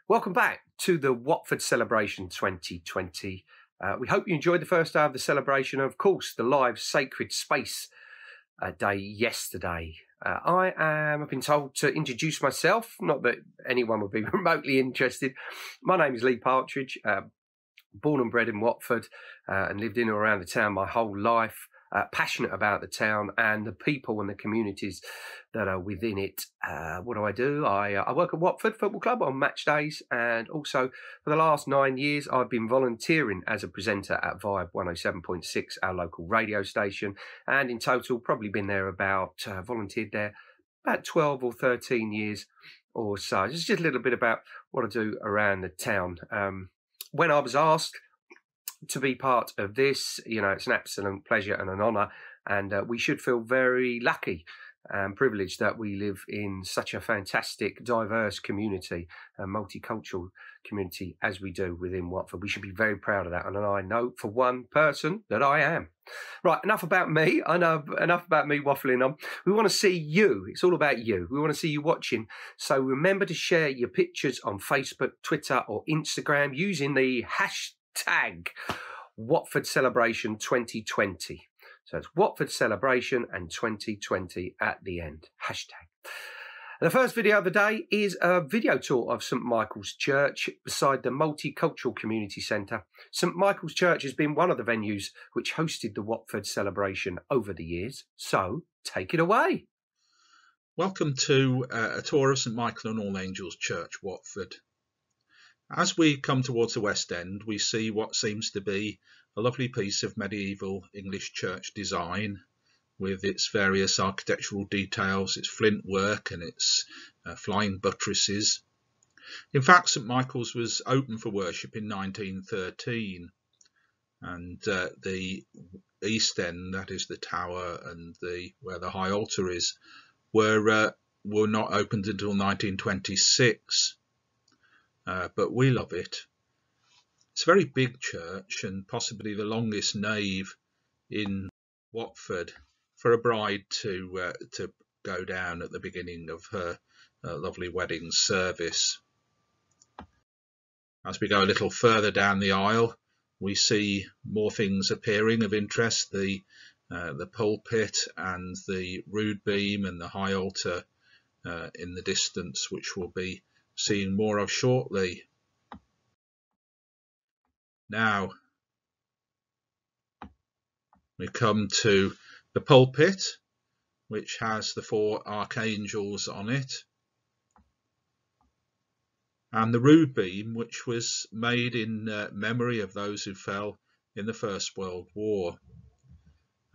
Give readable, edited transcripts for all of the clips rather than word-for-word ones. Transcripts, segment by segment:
Welcome back to the Watford Celebration 2020. We hope you enjoyed the first day of the celebration, and of course, the live Sacred Space day yesterday. I've been told to introduce myself, not that anyone would be remotely interested. My name is Lee Partridge, born and bred in Watford and lived in or around the town my whole life. Passionate about the town and the people and the communities that are within it. What do? I work at Watford Football Club on match days, and also for the last 9 years I've been volunteering as a presenter at Vibe 107.6, our local radio station, and in total probably been there volunteered there about 12 or 13 years or so. Just a little bit about what I do around the town. When I was asked to be part of this, it's an absolute pleasure and an honour, and we should feel very lucky and privileged that we live in such a fantastic, diverse community, a multicultural community as we do within Watford. We should be very proud of that, and I know for one person that I am. Right, enough about me. I know enough about me waffling on. We want to see you. It's all about you. We want to see you watching. So remember to share your pictures on Facebook, Twitter or Instagram using the hashtag Watford Celebration 2020. So it's Watford Celebration and 2020 at the end. Hashtag. The first video of the day is a video tour of St Michael's Church beside the Multicultural Community Centre. St Michael's Church has been one of the venues which hosted the Watford Celebration over the years. So take it away. Welcome to a tour of St Michael and All Angels Church, Watford. As we come towards the West End, we see what seems to be a lovely piece of medieval English church design with its various architectural details, its flint work and its flying buttresses. In fact, St Michael's was open for worship in 1913, and the East End, that is the tower and where the high altar is, were not opened until 1926. But we love it. It's a very big church and possibly the longest nave in Watford for a bride to go down at the beginning of her lovely wedding service. As we go a little further down the aisle, we see more things appearing of interest, the pulpit and the rood beam and the high altar in the distance, which we'll be seeing more of shortly. Now we come to the pulpit, which has the 4 archangels on it, and the rood beam, which was made in memory of those who fell in the First World War.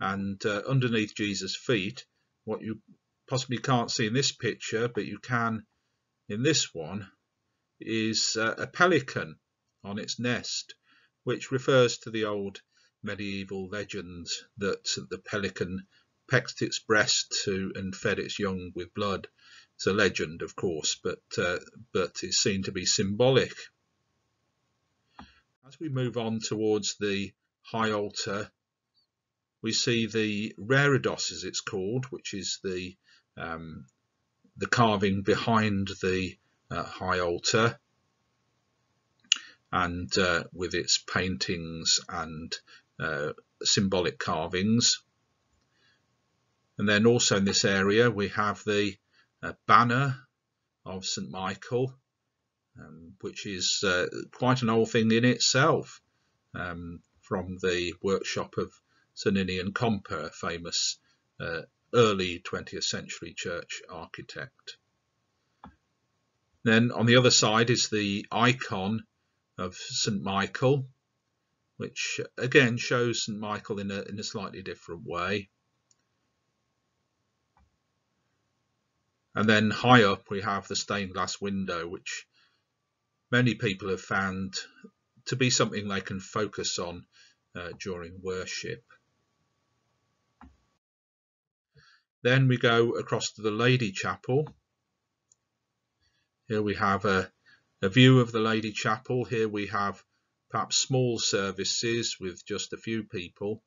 And underneath Jesus' feet, what you possibly can't see in this picture, but you can in this one, is a pelican on its nest, which refers to the old medieval legend that the pelican pecked its breast and fed its young with blood. It's a legend, of course, but it's seen to be symbolic. As we move on towards the high altar, we see the reredos, as it's called, which is the carving behind the high altar, and with its paintings and symbolic carvings. And then also in this area we have the banner of St Michael, which is quite an old thing in itself, from the workshop of Sir Ninian Comper, a famous early 20th century church architect. Then on the other side is the icon of St Michael, which again shows St Michael in a slightly different way. And then high up we have the stained glass window, which many people have found to be something they can focus on during worship. Then we go across to the Lady Chapel. Here we have a view of the Lady Chapel. Here we have perhaps small services with just a few people,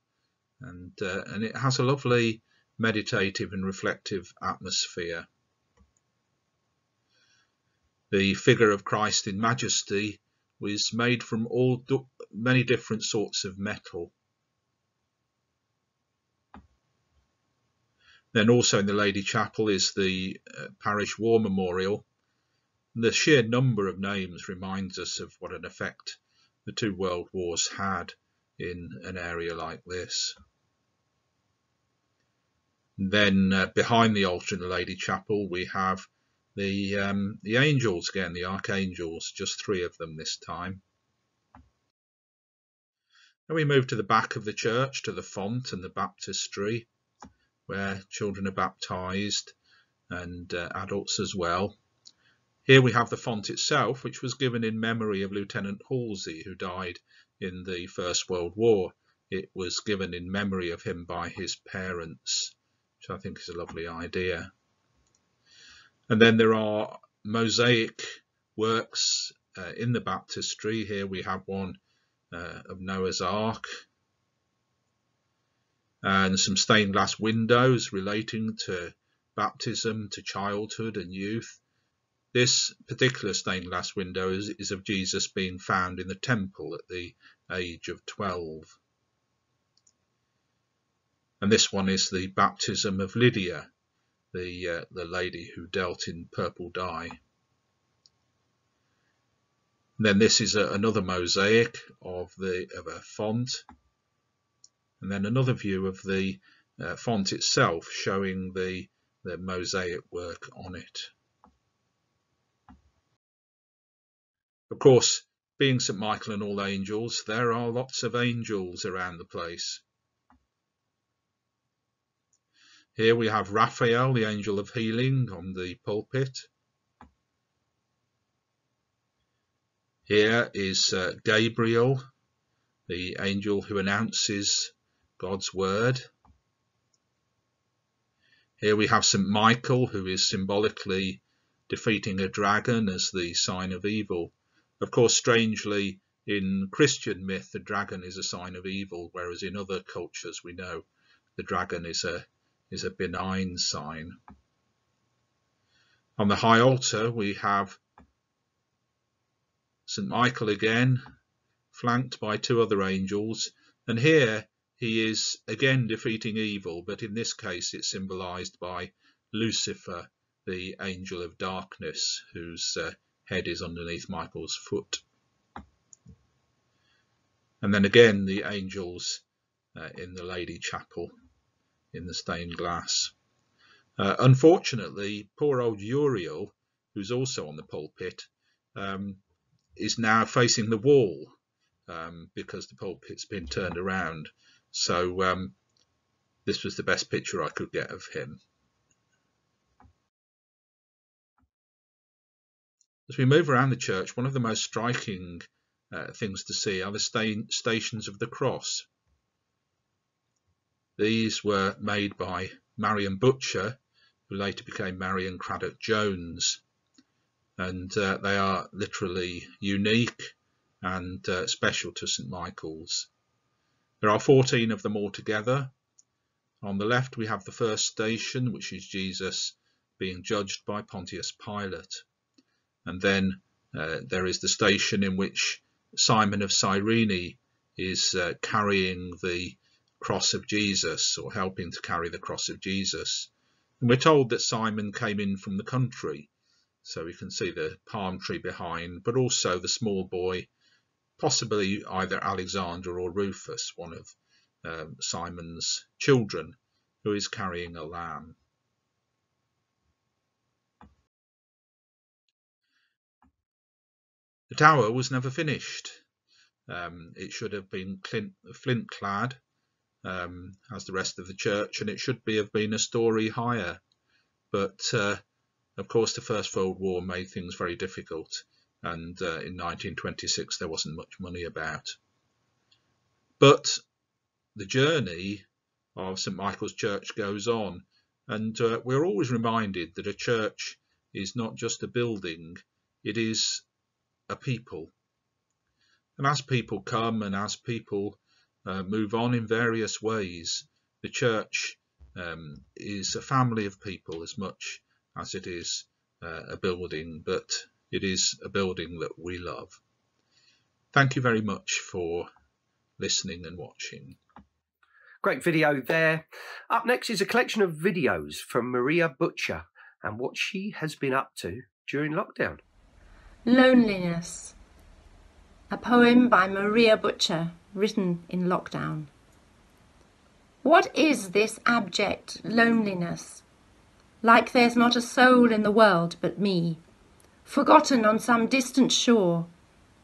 and it has a lovely meditative and reflective atmosphere. The figure of Christ in majesty was made from many different sorts of metal. Then also in the Lady Chapel is the parish war memorial. The sheer number of names reminds us of what an effect the two world wars had in an area like this. And then behind the altar in the Lady Chapel we have the angels again, the archangels, just 3 of them this time. Then we move to the back of the church, to the font and the baptistry, where children are baptised and adults as well. Here we have the font itself, which was given in memory of Lieutenant Halsey, who died in the First World War. It was given in memory of him by his parents, which I think is a lovely idea. And then there are mosaic works in the baptistry. Here we have one of Noah's Ark, and some stained glass windows relating to baptism, to childhood and youth. This particular stained glass window is of Jesus being found in the temple at the age of 12. And this one is the baptism of Lydia, the lady who dealt in purple dye. And then this is another mosaic of a font, and then another view of the font itself, showing the mosaic work on it. Of course, being St Michael and All Angels, there are lots of angels around the place. Here we have Raphael, the angel of healing, on the pulpit. Here is Gabriel, the angel who announces God's word. Here we have St Michael, who is symbolically defeating a dragon as the sign of evil. Of course, strangely, in Christian myth, the dragon is a sign of evil, whereas in other cultures we know the dragon is a benign sign. On the high altar we have St Michael again, flanked by 2 other angels, and here he is again defeating evil, but in this case it's symbolised by Lucifer, the angel of darkness, whose head is underneath Michael's foot. And then again the angels in the Lady Chapel in the stained glass. Unfortunately, poor old Uriel, who's also on the pulpit, is now facing the wall because the pulpit's been turned around. So this was the best picture I could get of him. As we move around the church, one of the most striking things to see are the Stations of the Cross. These were made by Marion Butcher, who later became Marion Craddock Jones, and they are literally unique and special to St Michael's. There are 14 of them altogether. On the left we have the first station, which is Jesus being judged by Pontius Pilate. And then there is the station in which Simon of Cyrene is carrying the cross of Jesus, or helping to carry the cross of Jesus. And we're told that Simon came in from the country, so we can see the palm tree behind, but also the small boy, possibly either Alexander or Rufus, one of Simon's children, who is carrying a lamb. The tower was never finished. It should have been flint clad as the rest of the church, and it should have been a story higher. But of course the First World War made things very difficult, and in 1926 there wasn't much money about. But the journey of St Michael's Church goes on, and we're always reminded that a church is not just a building, it is a people. And as people come and as people move on in various ways, the church is a family of people as much as it is a building. But It is a building that we love. Thank you very much for listening and watching. Great video there. Up next is a collection of videos from Maria Butcher and what she has been up to during lockdown. Loneliness. A poem by Maria Butcher, written in lockdown. What is this abject loneliness? Like there's not a soul in the world but me, forgotten on some distant shore,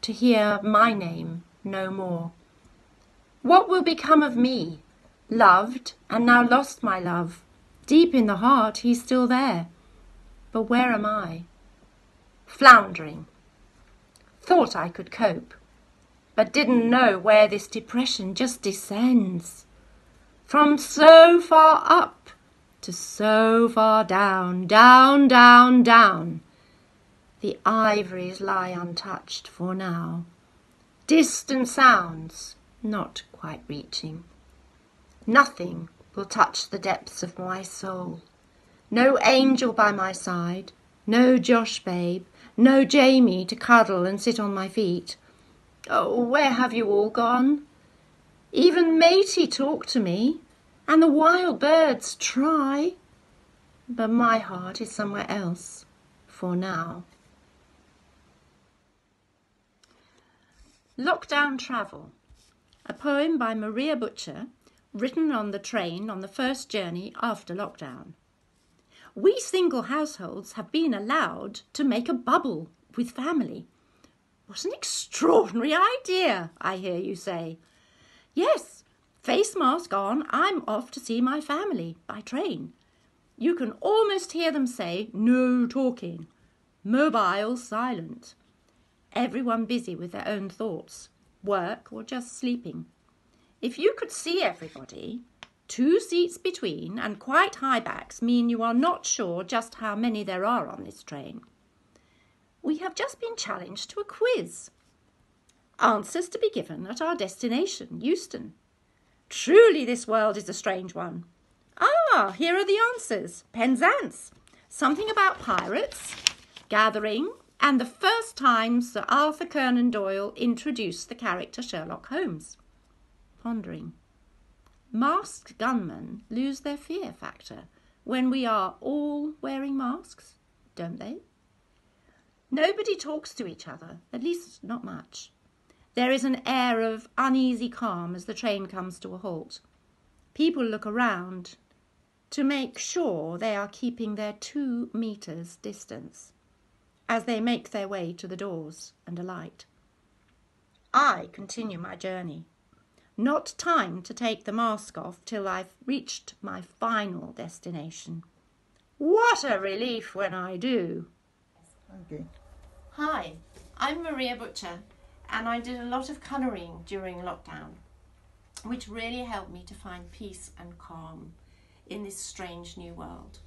to hear my name no more. What will become of me? Loved and now lost my love. Deep in the heart he's still there. But where am I? Floundering. Thought I could cope, but didn't know where this depression just descends. From so far up to so far down, down, down, down. The ivories lie untouched for now. Distant sounds not quite reaching. Nothing will touch the depths of my soul. No angel by my side, no Josh babe, no Jamie to cuddle and sit on my feet. Oh, where have you all gone? Even Matey talk to me, and the wild birds try. But my heart is somewhere else for now. Lockdown Travel. A poem by Maria Butcher, written on the train on the first journey after lockdown. We single households have been allowed to make a bubble with family. What an extraordinary idea, I hear you say. Yes, face mask on, I'm off to see my family by train. You can almost hear them say, no talking, mobile silent. Everyone busy with their own thoughts, work or just sleeping. If you could see everybody, 2 seats between and quite high backs mean you are not sure just how many there are on this train. We have just been challenged to a quiz. Answers to be given at our destination, Euston. Truly this world is a strange one. Ah, here are the answers. Penzance. Something about pirates, gathering, and the first time Sir Arthur Conan Doyle introduced the character Sherlock Holmes. Pondering. Masked gunmen lose their fear factor when we are all wearing masks, don't they? Nobody talks to each other, at least not much. There is an air of uneasy calm as the train comes to a halt. People look around to make sure they are keeping their 2 meters distance as they make their way to the doors and alight. I continue my journey. Not time to take the mask off till I've reached my final destination. What a relief when I do. Okay. Hi, I'm Maria Butcher, and I did a lot of colouring during lockdown, which really helped me to find peace and calm in this strange new world.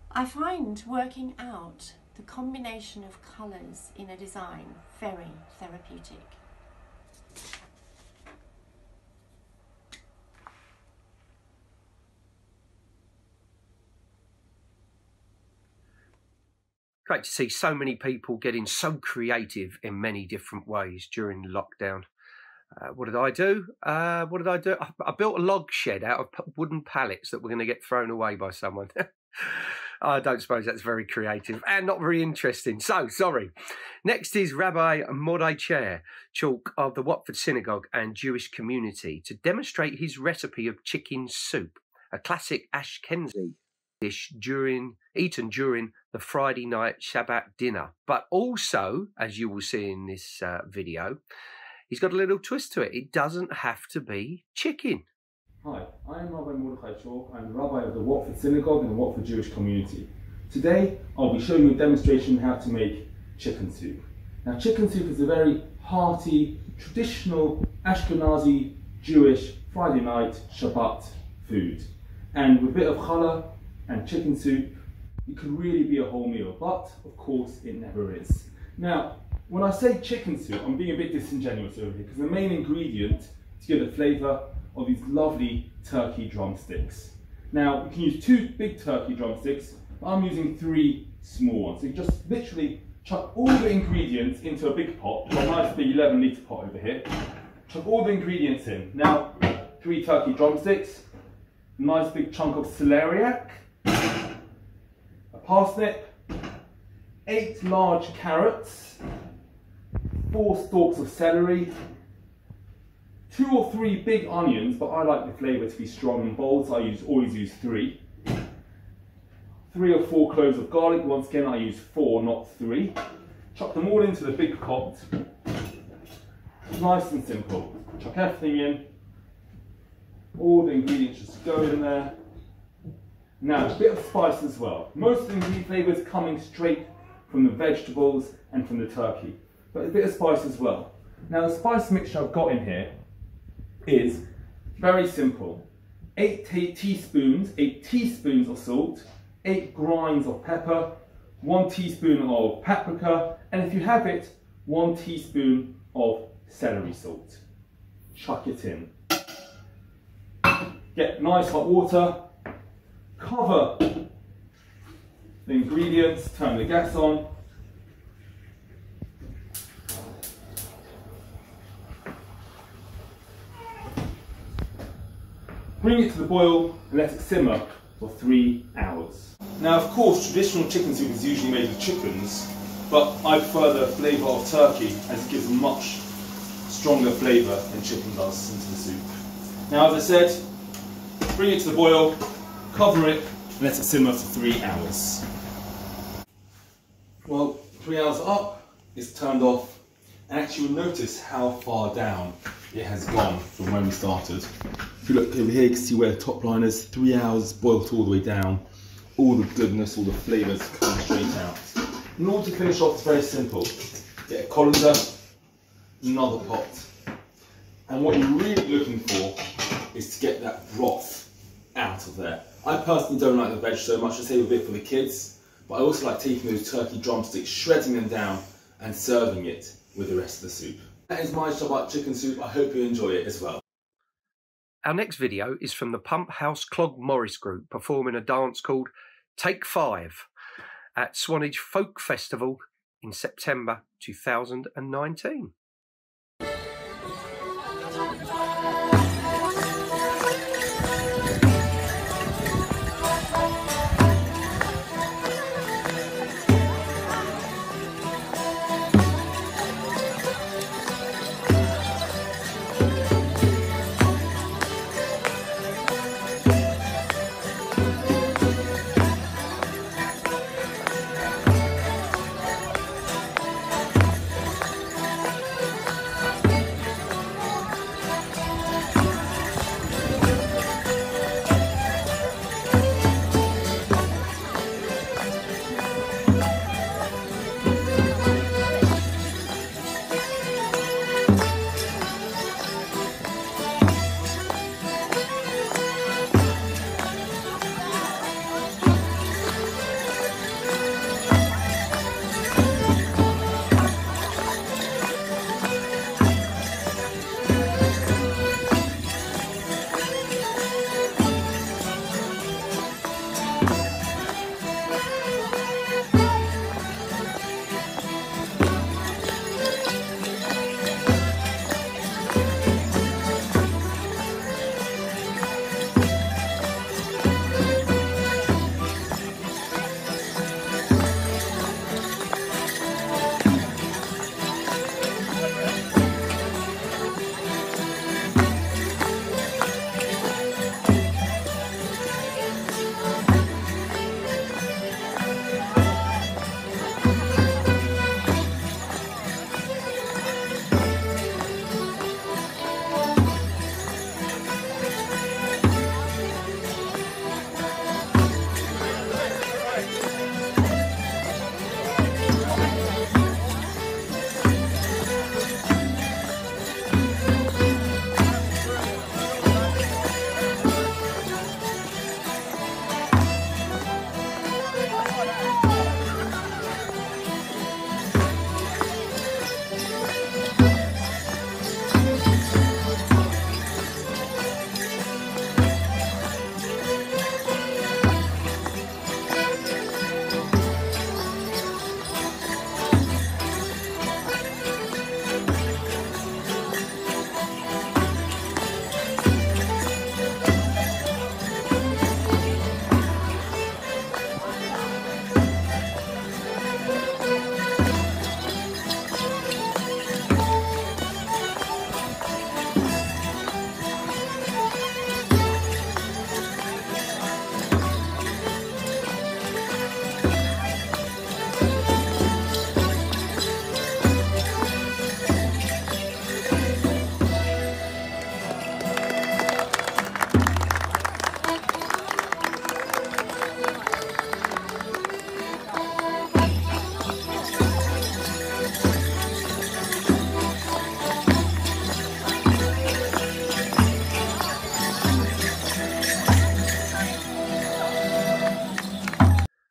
I find working out the combination of colours in a design very therapeutic. Great to see so many people getting so creative in many different ways during lockdown. What did I do? I built a log shed out of wooden pallets that were going to get thrown away by someone. I don't suppose that's very creative and not very interesting. So, sorry. Next is Rabbi Mordai Chair, chalk of the Watford Synagogue and Jewish community, to demonstrate his recipe of chicken soup, a classic Ashkenazi dish eaten during the Friday night Shabbat dinner. But also, as you will see in this video, he's got a little twist to it. It doesn't have to be chicken. Hi, I am Rabbi Mordechai Chalk. I'm the Rabbi of the Watford Synagogue and the Watford Jewish community. Today, I'll be showing you a demonstration on how to make chicken soup. Now, chicken soup is a very hearty, traditional Ashkenazi Jewish Friday night Shabbat food. And with a bit of challah and chicken soup, it could really be a whole meal, but of course it never is. Now, when I say chicken soup, I'm being a bit disingenuous over here, because the main ingredient to give the flavour are these lovely turkey drumsticks. Now, you can use 2 big turkey drumsticks, but I'm using 3 small ones. So you just literally chuck all the ingredients into a big pot. Got a nice big 11-litre pot over here. Chuck all the ingredients in. Now, 3 turkey drumsticks, a nice big chunk of celeriac, a parsnip, 8 large carrots, 4 stalks of celery, 2 or 3 big onions, but I like the flavour to be strong and bold, so I always use 3. 3 or 4 cloves of garlic. Once again, I use 4, not 3. Chuck them all into the big pot. Nice and simple. Chuck everything in. All the ingredients just go in there. Now, a bit of spice as well. Most of the ingredient flavours coming straight from the vegetables and from the turkey, but a bit of spice as well. Now, the spice mixture I've got in here is very simple. 8 teaspoons of salt, 8 grinds of pepper, 1 teaspoon of paprika, and if you have it, 1 teaspoon of celery salt. Chuck it in. Get nice hot water, cover the ingredients, turn the gas on. Bring it to the boil and let it simmer for 3 hours. Now, of course, traditional chicken soup is usually made with chickens, but I prefer the flavour of turkey as it gives a much stronger flavour than chicken does into the soup. Now, as I said, bring it to the boil, cover it, and let it simmer for 3 hours. Well, 3 hours up, it's turned off, and actually you'll notice how far down it has gone from when we started. If you look over here, you can see where the top line is. 3 hours boiled all the way down. All the goodness, all the flavours come straight out. In order to finish off, it's very simple. Get a colander, another pot. And what you're really looking for is to get that broth out of there. I personally don't like the veg so much, I save a bit for the kids, but I also like taking those turkey drumsticks, shredding them down and serving it with the rest of the soup. That is my Shabbat chicken soup. I hope you enjoy it as well. Our next video is from the Pump House Clog Morris group performing a dance called Take 5 at Swanage Folk Festival in September 2019.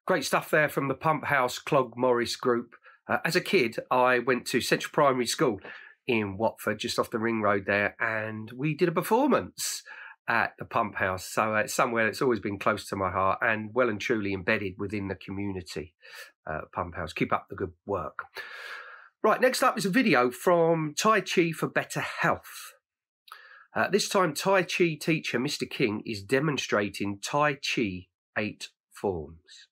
Great stuff there from the Pump House Clog Morris group. As a kid, I went to Central Primary School in Watford, just off the ring road there, and we did a performance at the Pump House. So it's somewhere that's always been close to my heart and well and truly embedded within the community. Pump House, keep up the good work. Right, next up is a video from Tai Chi for Better Health. This time, Tai Chi teacher Mr. King is demonstrating Tai Chi 8 forms.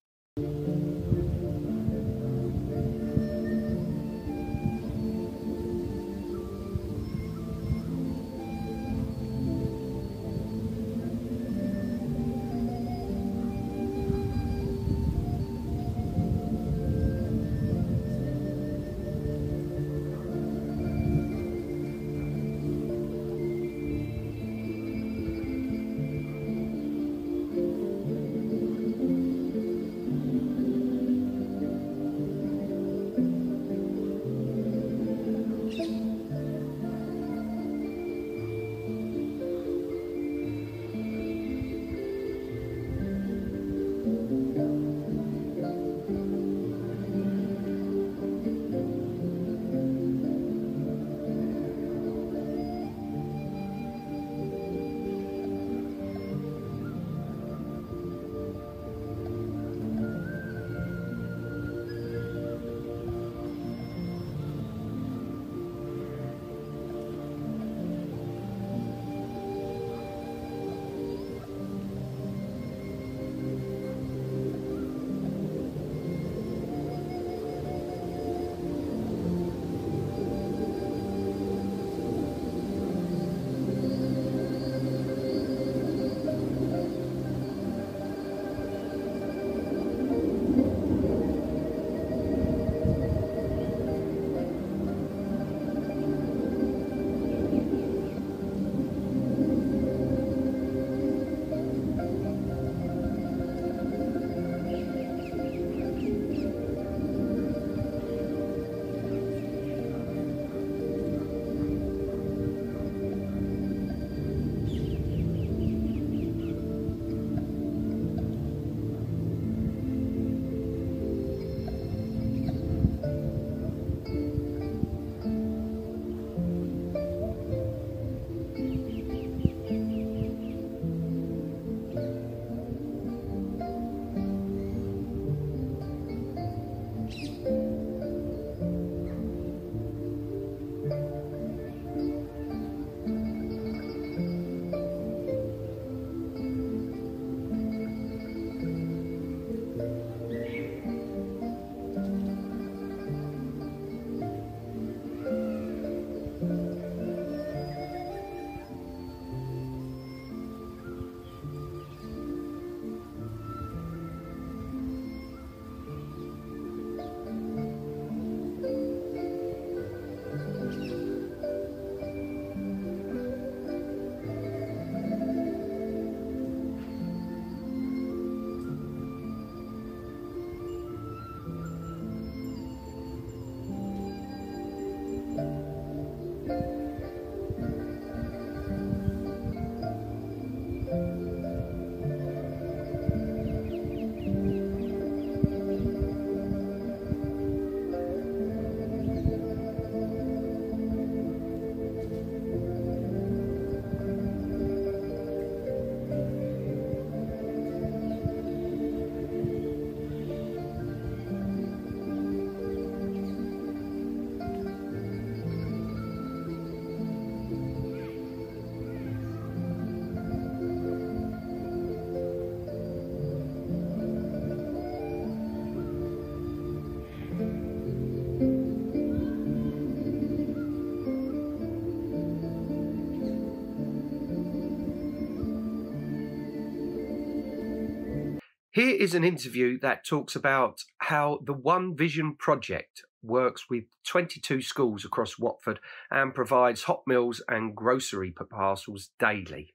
Here is an interview that talks about how the One Vision project works with 22 schools across Watford and provides hot meals and grocery parcels daily,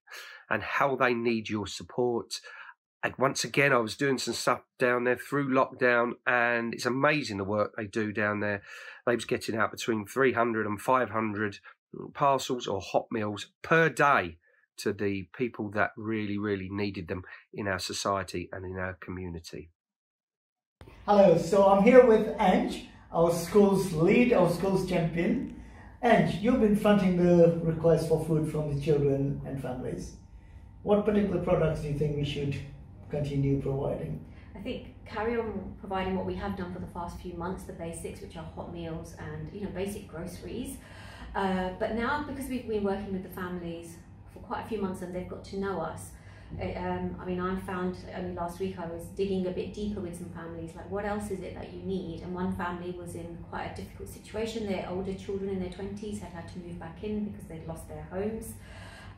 and how they need your support. And once again, I was doing some stuff down there through lockdown, and it's amazing the work they do down there. They was getting out between 300 and 500 parcels or hot meals per day to the people that really, really needed them in our society and in our community. Hello, so I'm here with Ange, our school's lead, our school's champion. Ange, you've been fronting the request for food from the children and families. What particular products do you think we should continue providing? I think carry on providing what we have done for the past few months, the basics, which are hot meals and basic groceries. But now, because we've been working with the families for quite a few months and they've got to know us, I found only last week I was digging a bit deeper with some families, like what else is it that you need? And one family was in quite a difficult situation. Their older children in their 20s had to move back in because they'd lost their homes.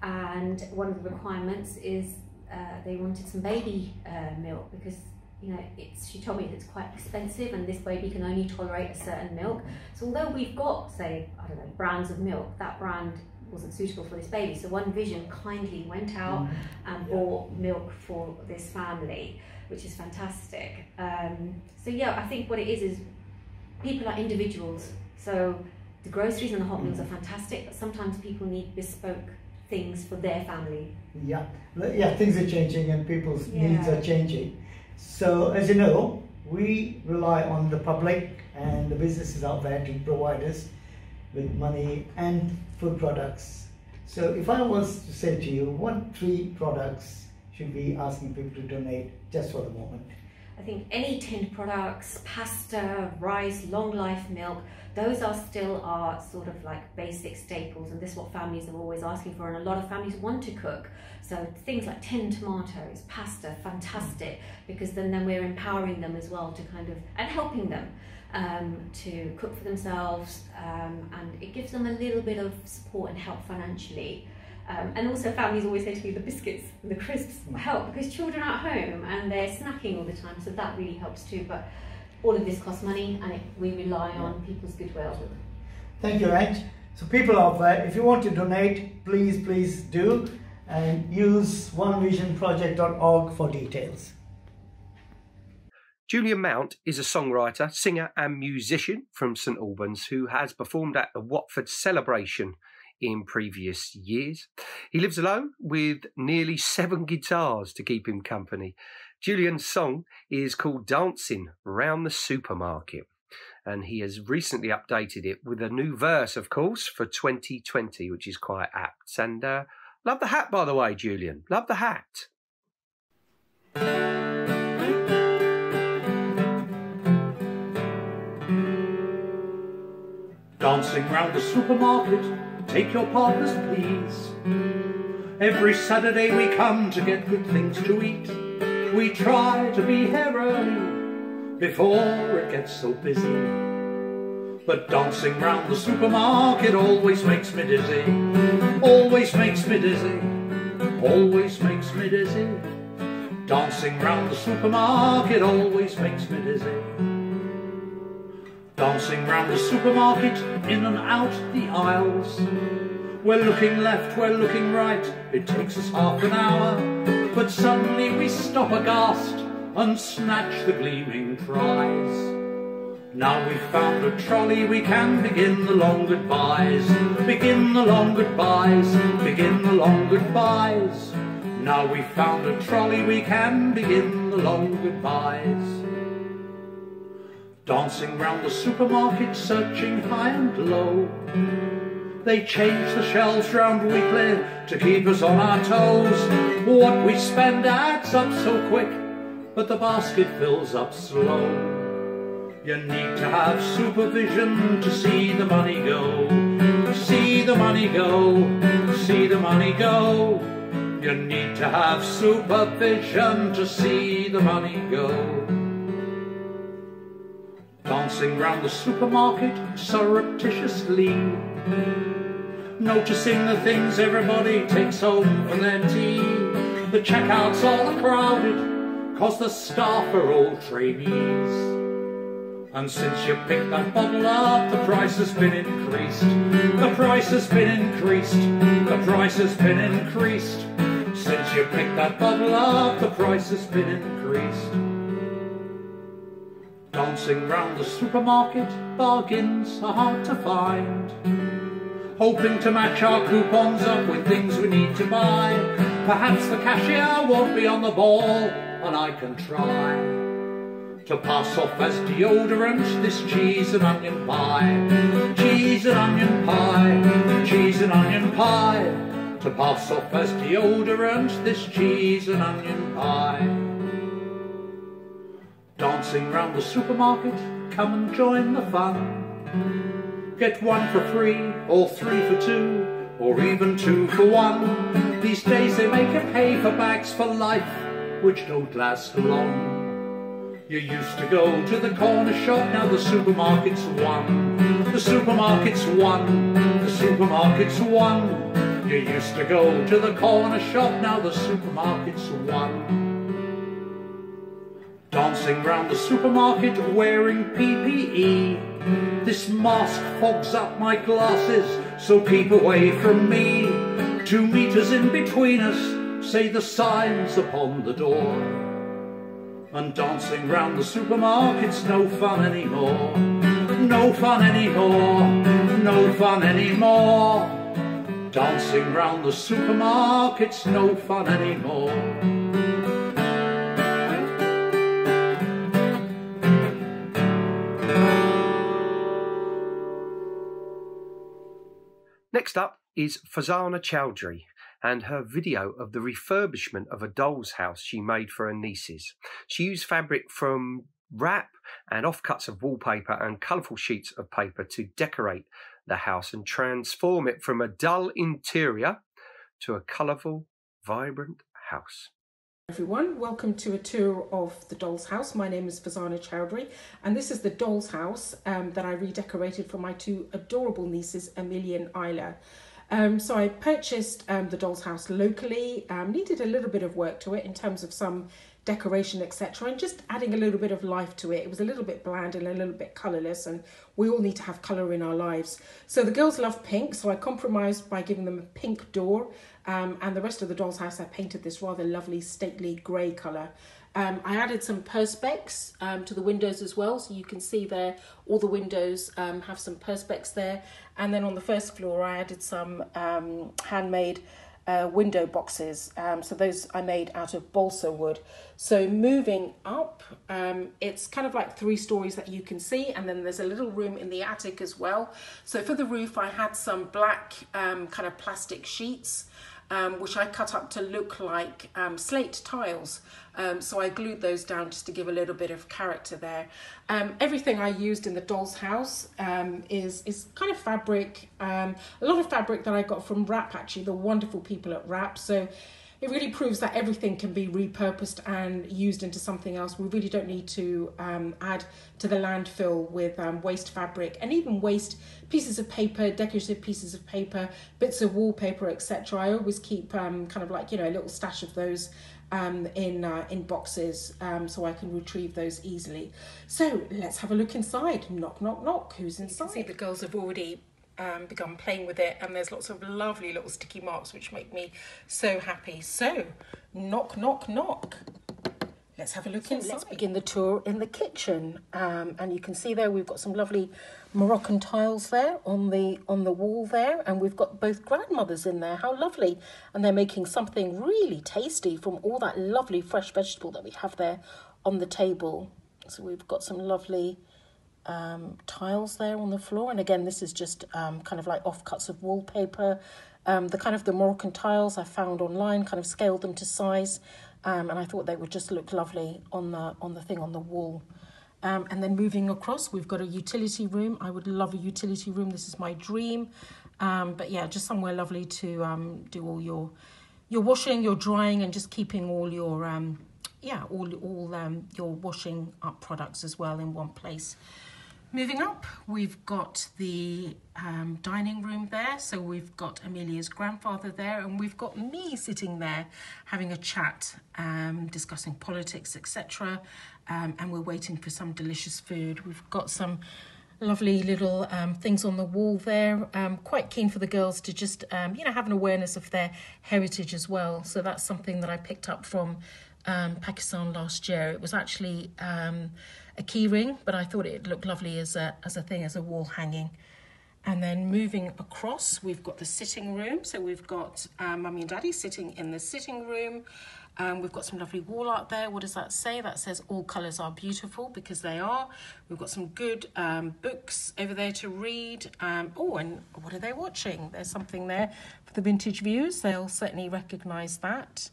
And one of the requirements is they wanted some baby milk because she told me it's quite expensive and this baby can only tolerate a certain milk. So although we've got, say, I don't know, brands of milk, that brand wasn't suitable for this baby. So One Vision kindly went out and bought milk for this family, which is fantastic. So yeah, I think what it is people are individuals. So the groceries and the hot meals are fantastic, but sometimes people need bespoke things for their family. Yeah, things are changing and people's needs are changing. So as you know, we rely on the public and the businesses out there to provide us with money and food products. So if I was to say to you, what 3 products should we be asking people to donate just for the moment? I think any tinned products, pasta, rice, long life milk, those are still our sort of like basic staples, and this is what families are always asking for, and a lot of families want to cook. So things like tinned tomatoes, pasta, fantastic, because then we're empowering them as well to and helping them to cook for themselves, and it gives them a little bit of support and help financially. And also families always say to me the biscuits and the crisps help because children are at home and they're snacking all the time, so that really helps too. But all of this costs money and we rely on people's goodwill. Thank you, Ange. So people out there, if you want to donate, please do, and use onevisionproject.org for details. Julian Mount is a songwriter, singer and musician from St Albans who has performed at the Watford Celebration in previous years. He lives alone with nearly 7 guitars to keep him company. Julian's song is called Dancing Round the Supermarket, and he has recently updated it with a new verse, of course, for 2020, which is quite apt. And love the hat, by the way, Julian. Love the hat. Dancing round the supermarket, take your partners please. Every Saturday we come to get good things to eat. We try to be here early before it gets so busy. But dancing round the supermarket always makes me dizzy. Always makes me dizzy. Always makes me dizzy. Dancing round the supermarket always makes me dizzy. Dancing round the supermarket, in and out the aisles. We're looking left, we're looking right, it takes us half an hour. But suddenly we stop aghast and snatch the gleaming prize. Now we've found a trolley, we can begin the long goodbyes. Begin the long goodbyes, begin the long goodbyes. Now we've found a trolley, we can begin the long goodbyes. Dancing round the supermarket, searching high and low. They change the shelves round weekly to keep us on our toes. What we spend adds up so quick, but the basket fills up slow. You need to have supervision to see the money go. See the money go, see the money go. You need to have supervision to see the money go. Dancing round the supermarket surreptitiously, noticing the things everybody takes home for their tea. The checkouts all are crowded, cause the staff are all trainees. And since you picked that bottle up, the price has been increased. The price has been increased. The price has been increased. Since you picked that bottle up, the price has been increased. Dancing round the supermarket, bargains are hard to find. Hoping to match our coupons up with things we need to buy. Perhaps the cashier won't be on the ball, and I can try. to pass off as deodorant this cheese and onion pie. Cheese and onion pie, cheese and onion pie, to pass off as deodorant this cheese and onion pie. Dancing round the supermarket, come and join the fun. Get 1 for 3, or 3 for 2, or even 2 for 1. These days they make you pay for bags for life, which don't last long. You used to go to the corner shop, now the supermarket's won. The supermarket's won, the supermarket's won. You used to go to the corner shop, now the supermarket's won. Dancing round the supermarket wearing PPE. This mask fogs up my glasses, so keep away from me. 2 meters in between us, say the signs upon the door. And dancing round the supermarket's no fun anymore. No fun anymore, no fun anymore. Dancing round the supermarket's no fun anymore. Next up is Fazana Chowdhury and her video of the refurbishment of a doll's house she made for her nieces. She used fabric from wrap and offcuts of wallpaper and colourful sheets of paper to decorate the house and transform it from a dull interior to a colourful, vibrant house. Everyone, welcome to a tour of the doll's house. My name is Fazana Chowdhury, and this is the doll's house that I redecorated for my 2 adorable nieces, Amelia and Isla. So I purchased the doll's house locally, needed a little bit of work to it in terms of some decoration, etc., and just adding a little bit of life to it. It was a little bit bland and a little bit colourless, and we all need to have colour in our lives. So the girls love pink, so I compromised by giving them a pink door, and the rest of the doll's house I painted this rather lovely stately grey colour. I added some perspex to the windows as well, so you can see there all the windows have some perspex there. And then on the first floor I added some handmade window boxes, so those I made out of balsa wood. So moving up, it's kind of like 3 stories that you can see, and then there's a little room in the attic as well. So for the roof I had some black kind of plastic sheets, which I cut up to look like slate tiles. So I glued those down just to give a little bit of character there. Everything I used in the doll's house is kind of fabric, a lot of fabric that I got from Wrap, actually, the wonderful people at Wrap. So it really proves that everything can be repurposed and used into something else. We really don't need to add to the landfill with waste fabric and even waste pieces of paper, decorative pieces of paper, bits of wallpaper, etc. I always keep kind of like, you know, a little stash of those in boxes, so I can retrieve those easily. So let's have a look inside. Knock, knock, knock. Who's inside? You can see the girls have already begun playing with it, and there's lots of lovely little sticky marks which make me so happy. So knock, knock, knock. Let's have a look inside. Let's begin the tour in the kitchen, and you can see there we've got some lovely Moroccan tiles there on the wall there, and we've got both grandmothers in there. How lovely. And they're making something really tasty from all that lovely fresh vegetable that we have there on the table. So we've got some lovely tiles there on the floor, and again this is just kind of like offcuts of wallpaper. The Moroccan tiles I found online, kind of scaled them to size, and I thought they would just look lovely on the thing on the wall. And then moving across, we've got a utility room. I would love a utility room. This is my dream. But yeah, just somewhere lovely to do all your washing, your drying, and just keeping all your your washing up products as well in one place. Moving up, we've got the dining room there. So we've got Amelia's grandfather there, and we've got me sitting there having a chat, discussing politics, etc. And we're waiting for some delicious food. We've got some lovely little things on the wall there. Quite keen for the girls to just, have an awareness of their heritage as well. So that's something that I picked up from Pakistan last year. It was actually a key ring, but I thought it looked lovely as a wall hanging. And then moving across, we've got the sitting room. So we've got Mummy and Daddy sitting in the sitting room. We've got some lovely wall art there. What does that say? That says all colours are beautiful, because they are. We've got some good books over there to read. Oh, and what are they watching? There's something there for the vintage viewers. They'll certainly recognise that.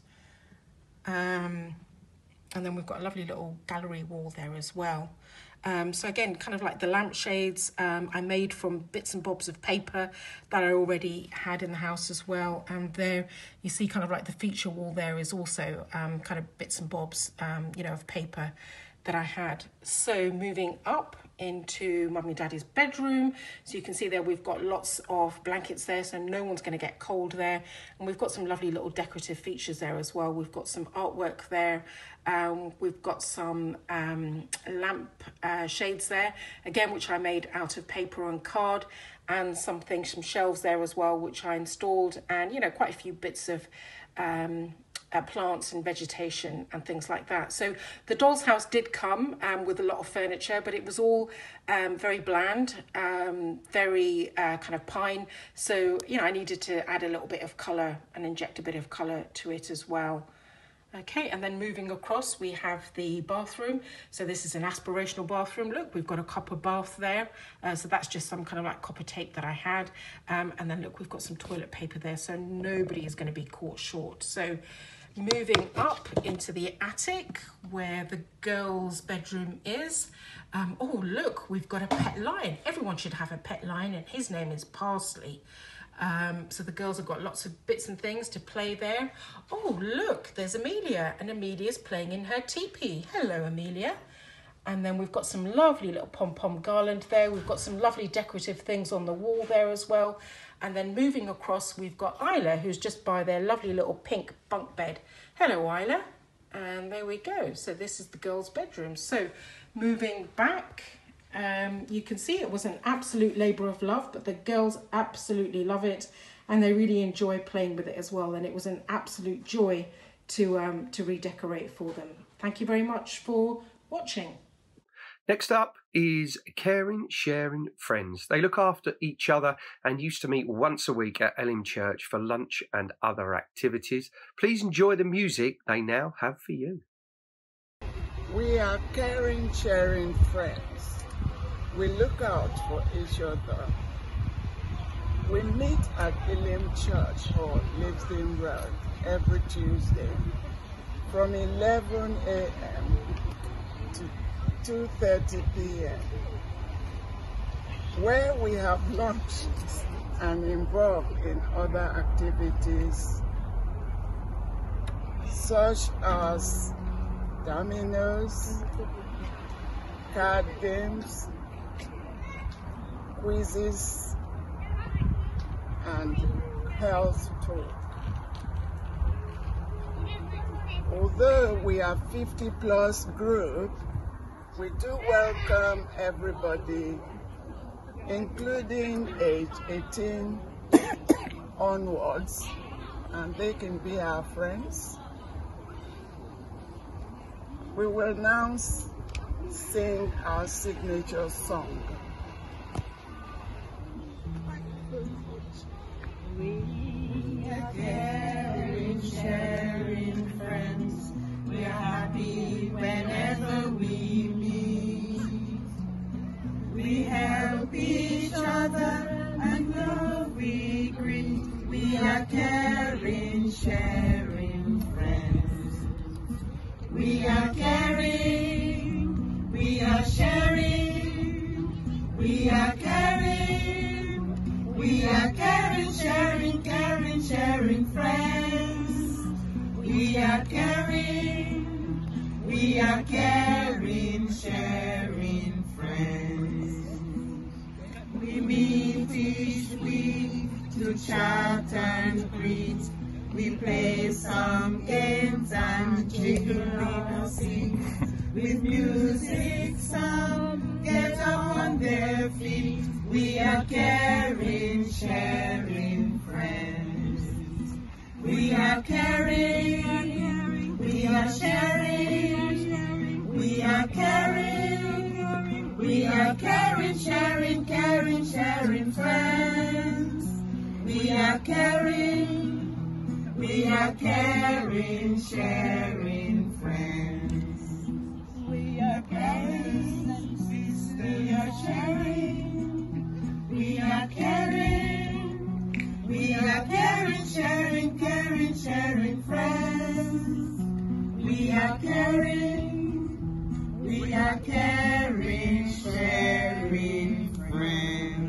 And then we've got a lovely little gallery wall there as well. So again, kind of like the lampshades, I made from bits and bobs of paper that I already had in the house as well. And there you see kind of like the feature wall there is also kind of bits and bobs, you know, of paper that I had. So moving up into Mummy and Daddy's bedroom. So you can see there we've got lots of blankets there, so no one's going to get cold there. And we've got some lovely little decorative features there as well. We've got some artwork there. We've got some lamp shades there, again, which I made out of paper and card, and some shelves there as well, which I installed, and, you know, quite a few bits of plants and vegetation and things like that. So the doll's house did come with a lot of furniture, but it was all very bland, very kind of pine. So, you know, I needed to add a little bit of colour and inject a bit of colour to it as well. Okay, and then moving across, we have the bathroom. So this is an aspirational bathroom. Look, we've got a copper bath there. So that's just some kind of like copper tape that I had. And then look, we've got some toilet paper there, so nobody is going to be caught short. So moving up into the attic where the girls' bedroom is. Oh, look, we've got a pet lion. Everyone should have a pet lion, and his name is Parsley. So the girls have got lots of bits and things to play there. Oh, look, there's Amelia, and Amelia's playing in her teepee. Hello, Amelia. And then we've got some lovely little pom-pom garland there. We've got some lovely decorative things on the wall there as well. And then moving across, we've got Isla, who's just by their lovely little pink bunk bed. Hello, Isla. And there we go. So this is the girls' bedroom. So moving back, you can see it was an absolute labour of love, but the girls absolutely love it, and they really enjoy playing with it as well. And it was an absolute joy to redecorate for them. Thank you very much for watching. Next up is Caring, Sharing Friends. They look after each other and used to meet once a week at Elim Church for lunch and other activities. Please enjoy the music they now have for you. We are caring, sharing friends. We look out for each other. We meet at Elim Church Hall, Livingston Road, every Tuesday from 11 a.m. to 2:30 p.m. where we have lunch and involved in other activities such as dominoes, card games, quizzes, and health talk. Although we are 50+ group, we do welcome everybody, including age 18 onwards, and they can be our friends. We will now sing our signature song. We are caring, sharing friends. We are happy whenever we meet. We help each other and love we greet. We are caring, sharing friends. We are caring, we are sharing, we are caring, we are caring, sharing, caring, sharing friends. We are caring, we are caring, sharing friends. We meet each week to chat and greet. We play some games and jiggle and sing. With music, some get up on their feet. We are caring, sharing friends. We are caring, we are sharing, we are caring, we are caring, sharing, caring, sharing friends. We are caring, We are caring, sharing friends. We are caring, we are sharing. We are caring. We are caring, sharing, sharing friends. We are caring. We are caring, sharing friends.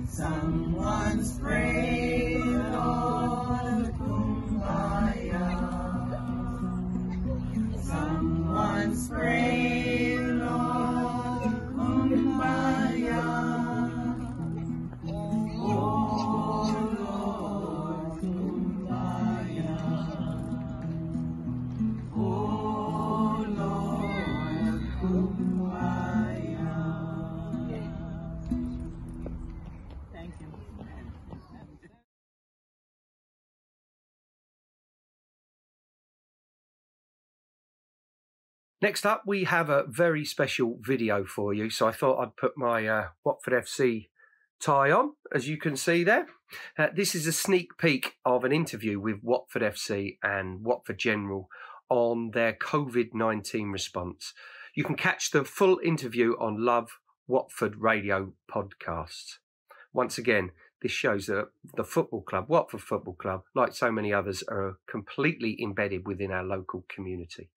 Someone's praying, Lord, Kumbaya. Someone's praying, Lord, Kumbaya. Oh, Lord, Kumbaya. Oh, Lord, Kumbaya. Thank you. Next up, we have a very special video for you. So I thought I'd put my Watford FC tie on, as you can see there. This is a sneak peek of an interview with Watford FC and Watford General on their COVID-19 response. You can catch the full interview on Love Watford Radio podcast. Once again, this shows that the football club, Watford Football Club, like so many others, are completely embedded within our local community.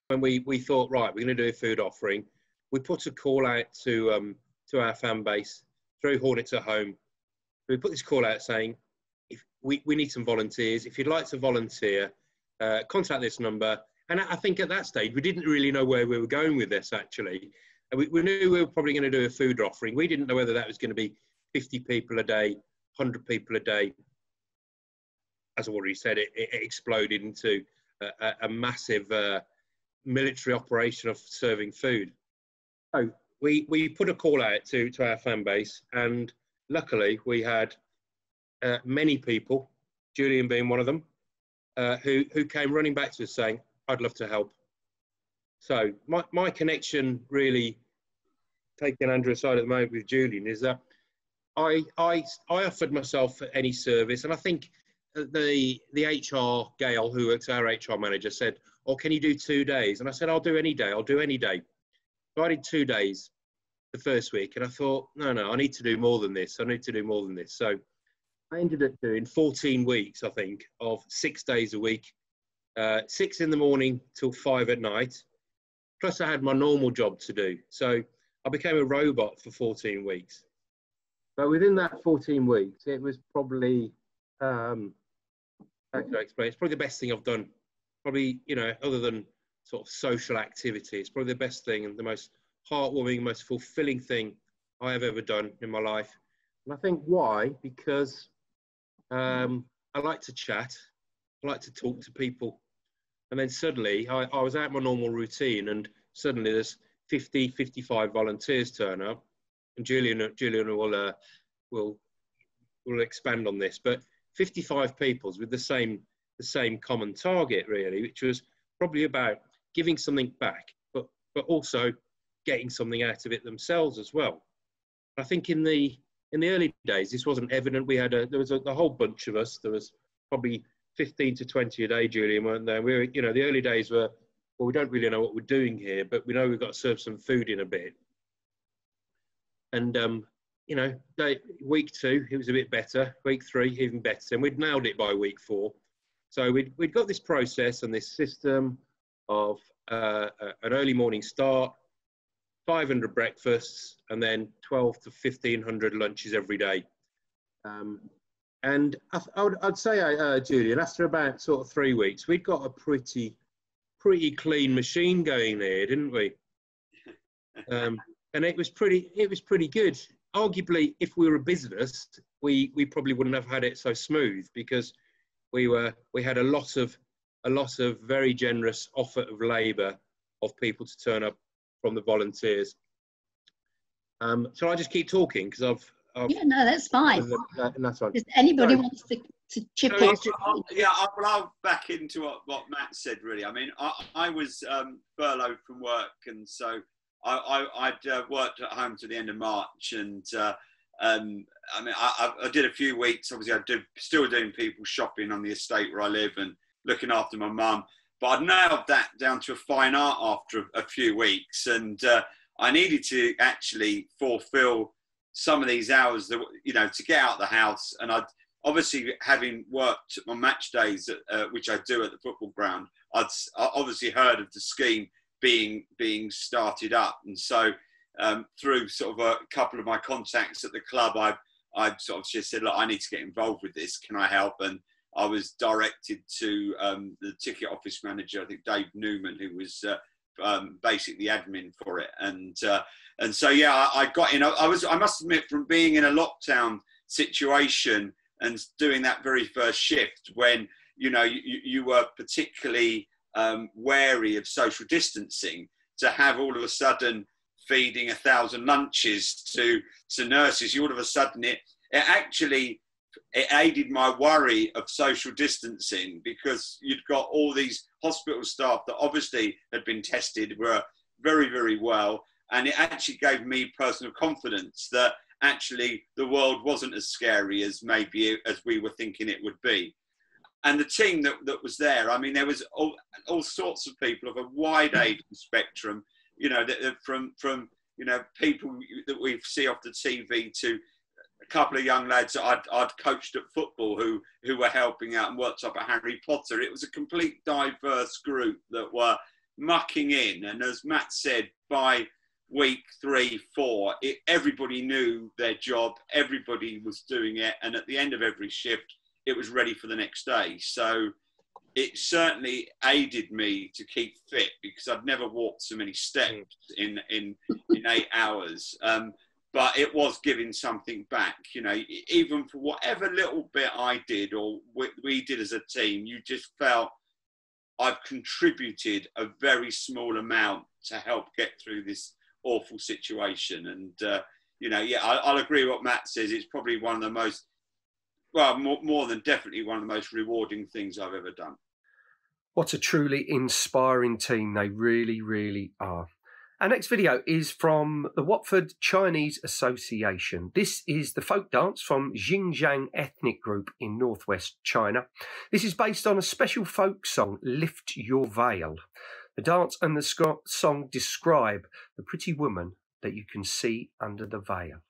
When we thought, right, we're going to do a food offering, we put a call out to our fan base through Hornets at Home. We put this call out saying, if we need some volunteers. If you'd like to volunteer, contact this number. And I think at that stage, we didn't really know where we were going with this, actually. We knew we were probably going to do a food offering. We didn't know whether that was going to be 50 people a day, 100 people a day. As I already said, it exploded into a massive military operation of serving food. So we put a call out to our fan base, and luckily we had many people, Julian being one of them, who came running back to us saying, I'd love to help. So my connection, really taking Andrew aside at the moment with Julian, is that I offered myself for any service, and I think the HR, Gail, who works our HR manager, said, oh, can you do 2 days? And I said, I'll do any day, I'll do any day. So I did 2 days the first week, and I thought, no, I need to do more than this. I need to do more than this. So I ended up doing 14 weeks, I think, of 6 days a week, 6 in the morning till 5 at night. Plus I had my normal job to do. So I became a robot for 14 weeks. But within that 14 weeks, it was probably, how can I explain? It's probably the best thing I've done. Probably, other than sort of social activity, it's probably the best thing and the most heartwarming, most fulfilling thing I have ever done in my life. And I think why? Because I like to chat. I like to talk to people. And then suddenly I was out my normal routine, and suddenly there's 50, 55 volunteers turn up. And Julian will expand on this, but 55 peoples with the same common target, really, which was probably about giving something back, but also getting something out of it themselves as well. I think in the early days, this wasn't evident. There was a whole bunch of us. There was probably 15 to 20 a day, Julian, weren't there? We were, the early days were, well, we don't really know what we're doing here, but we know we've got to serve some food in a bit. And, week 2, it was a bit better. Week 3, even better. And we'd nailed it by week 4. So we'd got this process and this system of an early morning start, 500 breakfasts, and then 12 to 1,500 lunches every day. And I'd say, Julian, after about sort of 3 weeks, we'd got a pretty clean machine going there, didn't we? And it was pretty good. Arguably, if we were a business, we probably wouldn't have had it so smooth, because we had a lot of very generous offer of labour of people to turn up from the volunteers. Shall I just keep talking? Because yeah, no, that's fine. That's fine. If anybody wants to chip in. I'll back into what Matt said, really. I mean, I was furloughed from work, and so I'd worked at home to the end of March, and I mean, I did a few weeks. Obviously, still doing people shopping on the estate where I live and looking after my mum. But I'd nailed that down to a fine art after a few weeks, and I needed to actually fulfil some of these hours that, you know, to get out of the house. And I'd obviously, having worked on match days, which I do at the football ground, I obviously heard of the scheme being started up, and so through sort of a couple of my contacts at the club, I sort of just said, look, I need to get involved with this. Can I help? And I was directed to the ticket office manager, I think Dave Newman, who was basically admin for it. And so, yeah, I got in. I must admit, from being in a lockdown situation and doing that very first shift, when, you know, you were particularly wary of social distancing, to have all of a sudden feeding 1,000 lunches to nurses, all of a sudden it aided my worry of social distancing, because you'd got all these hospital staff that obviously had been tested, were very, very well. And it actually gave me personal confidence that actually the world wasn't as scary as maybe as we were thinking it would be. And the team that was there, I mean, there was all sorts of people of a wide age spectrum, you know, from you know, people that we see off the TV to a couple of young lads that I'd coached at football who were helping out and worked up at Harry Potter. It was a complete diverse group that were mucking in. And as Matt said, by week 3, 4, everybody knew their job, everybody was doing it. And at the end of every shift, it was ready for the next day. So it certainly aided me to keep fit, because I'd never walked so many steps in 8 hours. But it was giving something back, you know, even for whatever little bit I did or we did as a team. You just felt I've contributed a very small amount to help get through this awful situation. And, you know, yeah, I'll agree with what Matt says. It's probably one of the most, well, more than definitely one of the most rewarding things I've ever done. What a truly inspiring team they really, really are. Our next video is from the Watford Chinese Association. This is the folk dance from Xinjiang ethnic group in northwest China. This is based on a special folk song, Lift Your Veil. The dance and the song describe the pretty woman that you can see under the veil.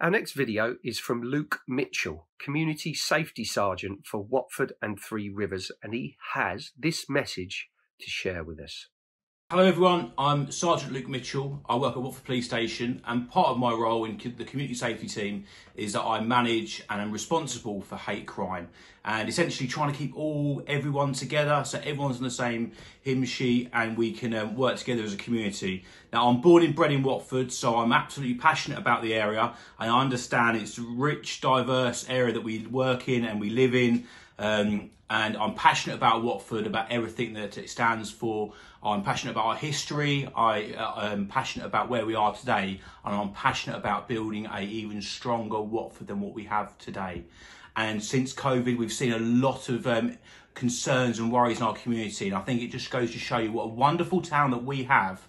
Our next video is from Luke Mitchell, Community Safety Sergeant for Watford and Three Rivers, and he has this message to share with us. Hello everyone, I'm Sergeant Luke Mitchell. I work at Watford Police Station, and part of my role in the community safety team is that I manage and am responsible for hate crime, and essentially trying to keep everyone together so everyone's on the same hymn sheet and we can work together as a community. Now, I'm born and bred in Watford, so I'm absolutely passionate about the area, and I understand it's a rich, diverse area that we work in and we live in. And I'm passionate about Watford, about everything that it stands for. I'm passionate about our history. I am passionate about where we are today, and I'm passionate about building a even stronger Watford than what we have today. And since COVID, we've seen a lot of concerns and worries in our community, and I think it just goes to show you what a wonderful town that we have,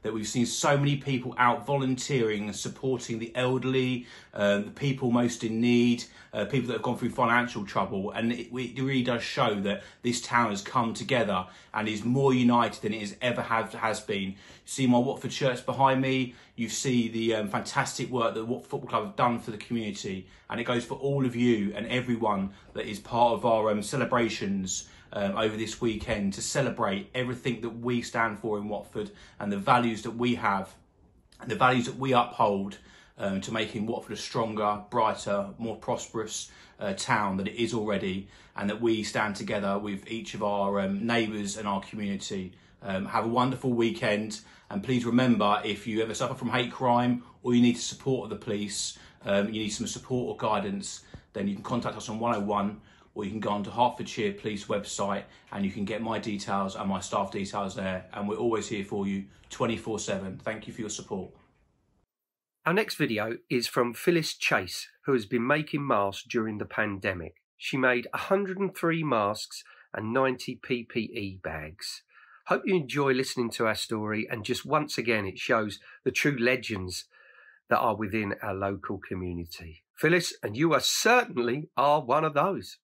that we've seen so many people out volunteering and supporting the elderly, the people most in need, people that have gone through financial trouble. And it really does show that this town has come together and is more united than it has been. You see my Watford shirts behind me. You see the fantastic work that Watford Football Club have done for the community. And it goes for all of you and everyone that is part of our celebrations over this weekend, to celebrate everything that we stand for in Watford and the values that we have and the values that we uphold, to making Watford a stronger, brighter, more prosperous town than it is already, and that we stand together with each of our neighbours and our community. Have a wonderful weekend, and please remember, if you ever suffer from hate crime or you need to support the police, you need some support or guidance, then you can contact us on 101, or you can go onto Hertfordshire Police website and you can get my details and my staff details there. And we're always here for you 24/7. Thank you for your support. Our next video is from Phyllis Chase, who has been making masks during the pandemic. She made 103 masks and 90 PPE bags. Hope you enjoy listening to our story, and just once again it shows the true legends that are within our local community. Phyllis, and you are certainly one of those.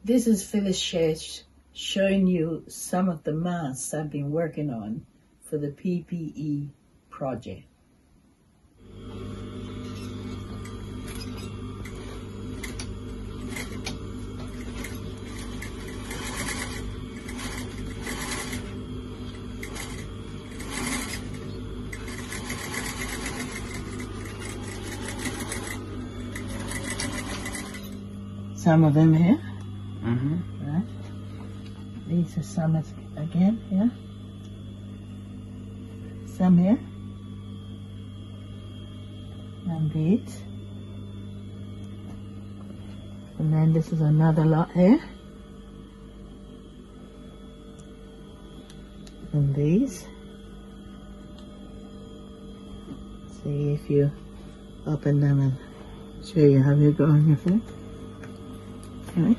This is Phyllis Chase showing you some of the masks I've been working on for the PPE project. Some of them here. Right. These are some again here. Some here. And these. And then this is another lot here. And these. See if you open them and show you how you go on your face. Okay.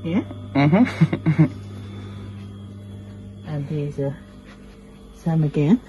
Yeah? And these are some again.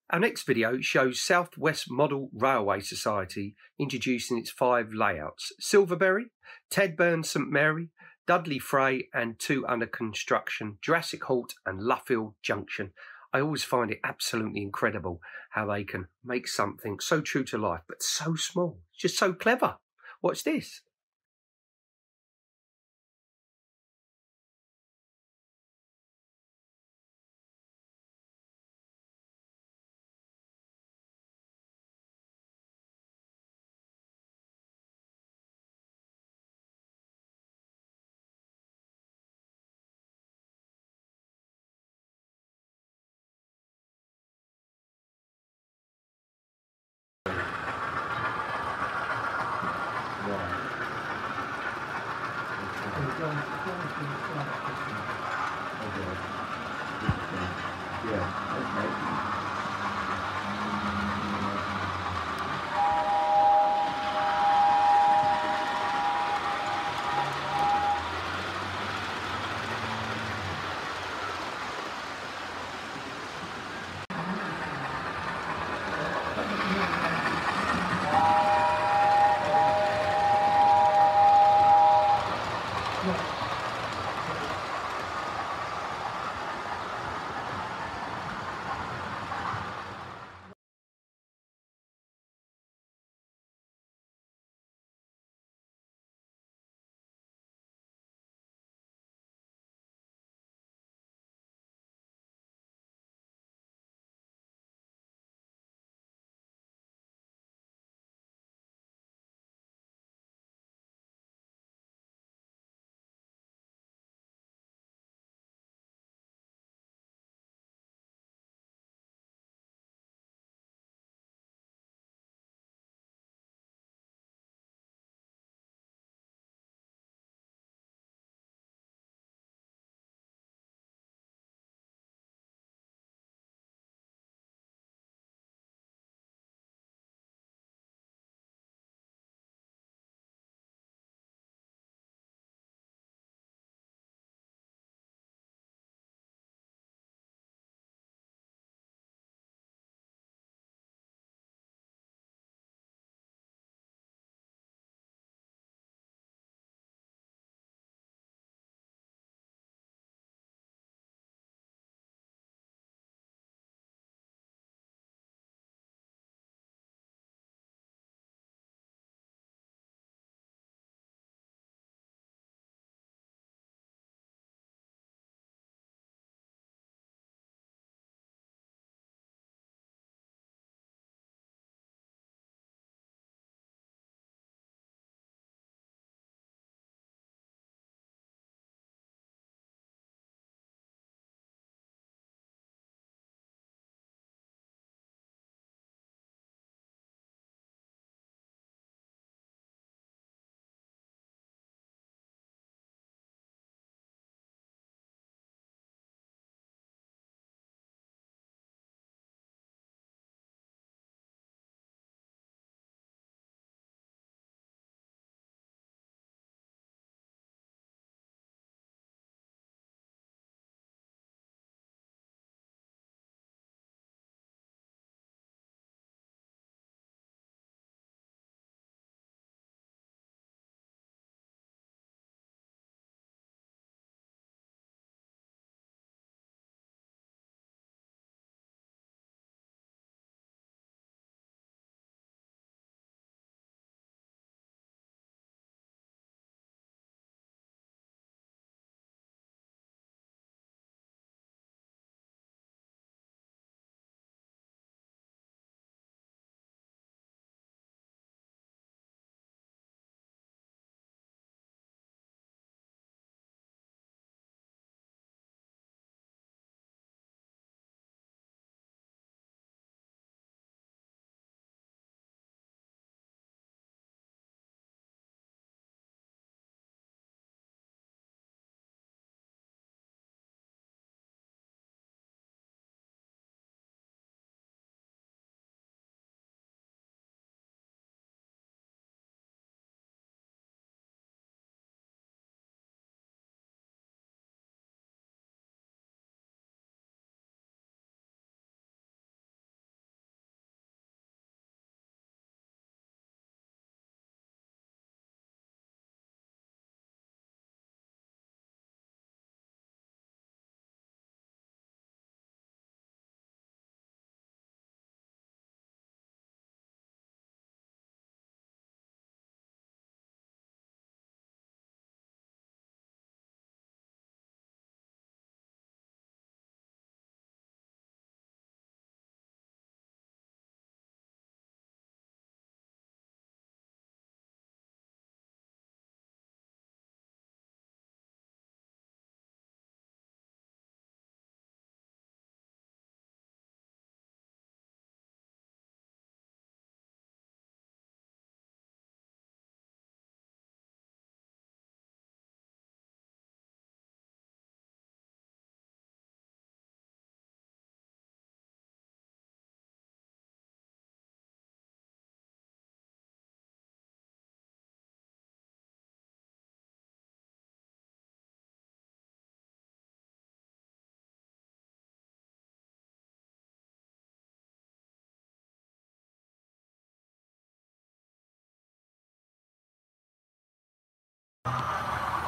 Our next video shows South West Model Railway Society introducing its 5 layouts: Silverberry, Tedburn St Mary, Dudley Fray, and 2 under construction, Jurassic Halt and Luffield Junction. I always find it absolutely incredible how they can make something so true to life, but so small, just so clever. Watch this.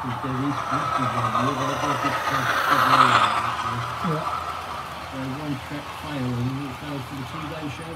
there is passenger value, they'll go to Yeah. so one track fail and it fails for the 2-day show.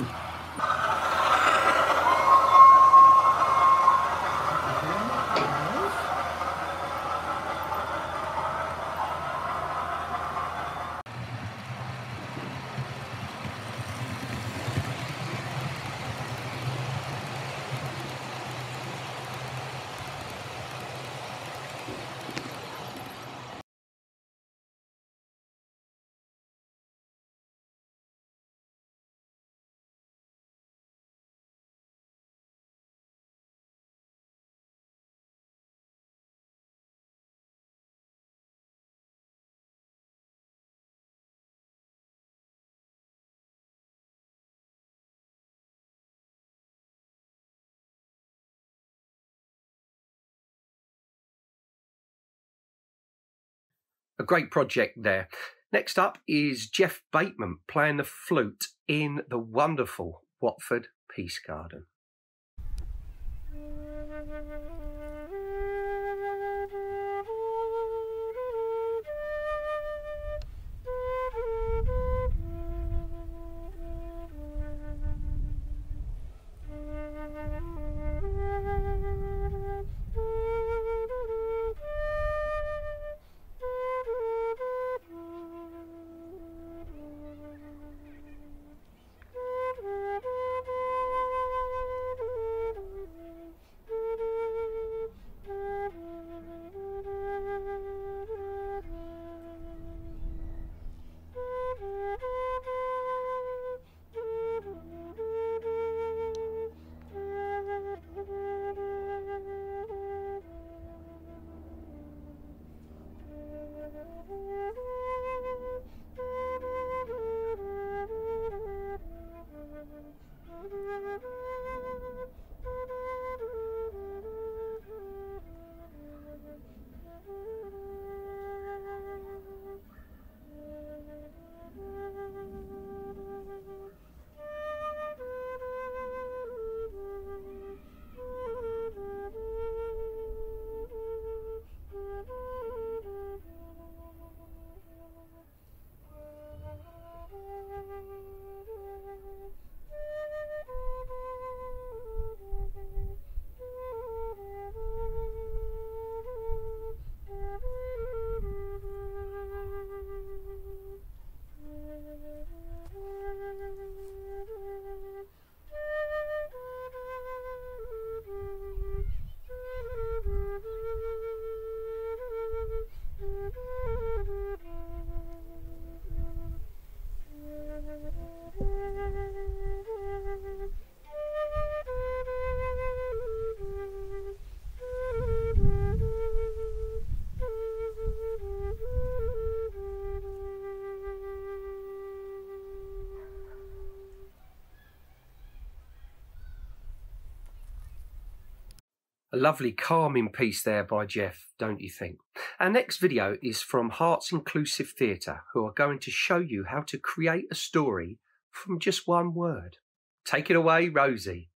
A great project there. Next up is Jeff Bateman playing the flute in the wonderful Watford Peace Garden. A lovely calming piece there by Jeff, don't you think? Our next video is from Hearts Inclusive Theatre, who are going to show you how to create a story from just one word. Take it away, Rosie.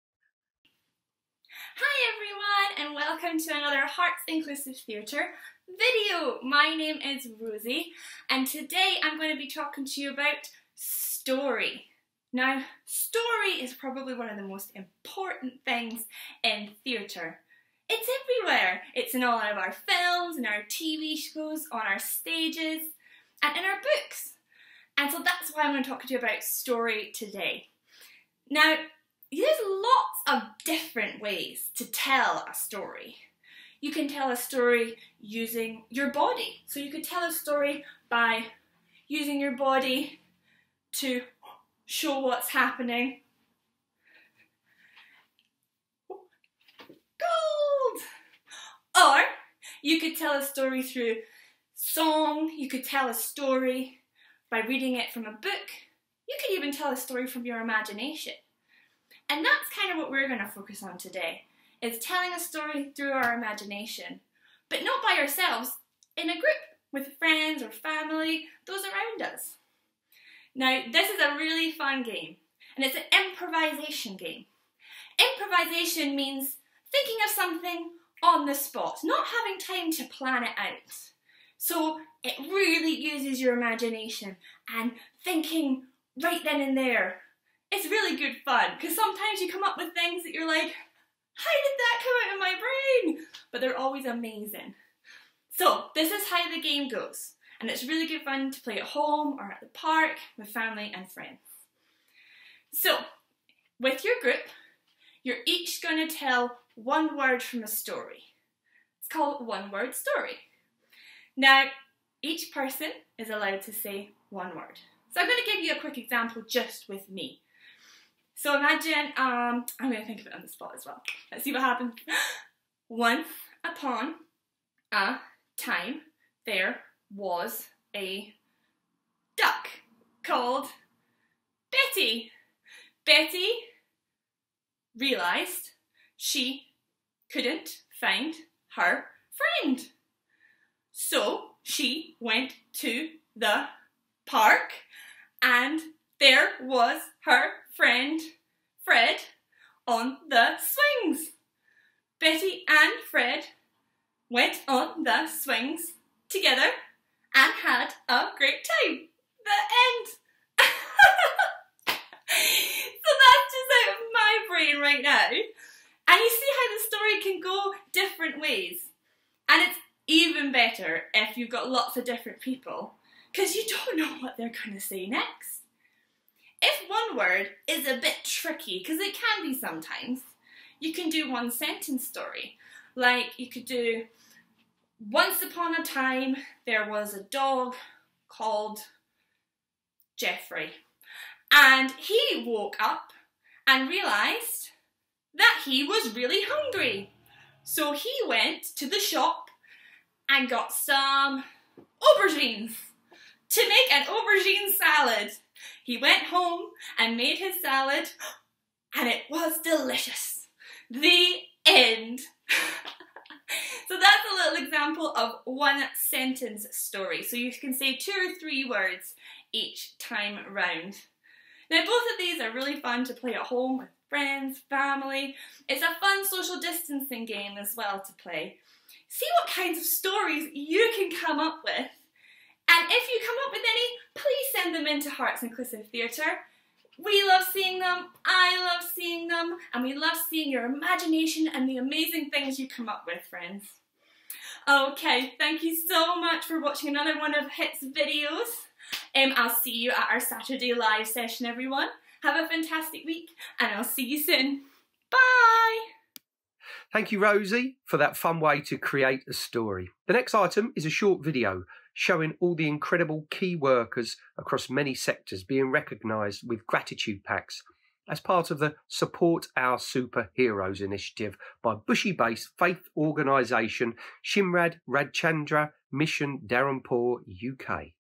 Hi everyone, and welcome to another Hearts Inclusive Theatre video. My name is Rosie, and today I'm going to be talking to you about story. Now, story is probably one of the most important things in theatre. It's everywhere. It's in all of our films, in our TV shows, on our stages, and in our books. And so that's why I'm going to talk to you about story today. Now, there's lots of different ways to tell a story. You can tell a story using your body. So you could tell a story by using your body to show what's happening. Gold! Or you could tell a story through song. You could tell a story by reading it from a book. You could even tell a story from your imagination. And that's kind of what we're going to focus on today, is telling a story through our imagination, but not by ourselves, in a group with friends or family, those around us. Now, this is a really fun game, and it's an improvisation game. Improvisation means thinking of something on the spot, not having time to plan it out. So it really uses your imagination and thinking right then and there. It's really good fun because sometimes you come up with things that you're like, how did that come out of my brain? But they're always amazing. So this is how the game goes. And it's really good fun to play at home or at the park with family and friends. So with your group, you're each going to tell one word from a story. It's called One Word Story. Now, each person is allowed to say one word. So I'm going to give you a quick example just with me. So imagine, I'm going to think of it on the spot as well. Let's see what happens. Once upon a time, there was a duck called Betty. Betty realised she couldn't find her friend. So she went to the park and there was her friend Fred on the swings. Betty and Fred went on the swings together and had a great time. The end. So that's just out of my brain right now. And you see how the story can go different ways. And it's even better if you've got lots of different people, because you don't know what they're going to say next. If one word is a bit tricky, because it can be sometimes, you can do one sentence story. Like you could do, once upon a time there was a dog called Jeffrey, and he woke up and realised that he was really hungry. So he went to the shop and got some aubergines to make an aubergine salad. He went home and made his salad and it was delicious. The end. So that's a little example of one sentence story. So you can say 2 or 3 words each time round. Now both of these are really fun to play at home with friends, family. It's a fun social distancing game as well to play. See what kinds of stories you can come up with. And if you come up with any, please send them into Hearts Inclusive Theatre. We love seeing them, I love seeing them, and we love seeing your imagination and the amazing things you come up with, friends. Okay, thank you so much for watching another one of Hit's videos. I'll see you at our Saturday live session, everyone. Have a fantastic week, and I'll see you soon. Bye! Thank you, Rosie, for that fun way to create a story. The next item is a short video showing all the incredible key workers across many sectors being recognised with gratitude packs as part of the Support Our Superheroes initiative by Bushi-based faith organisation Shimrad Radchandra Mission Dharampur, UK.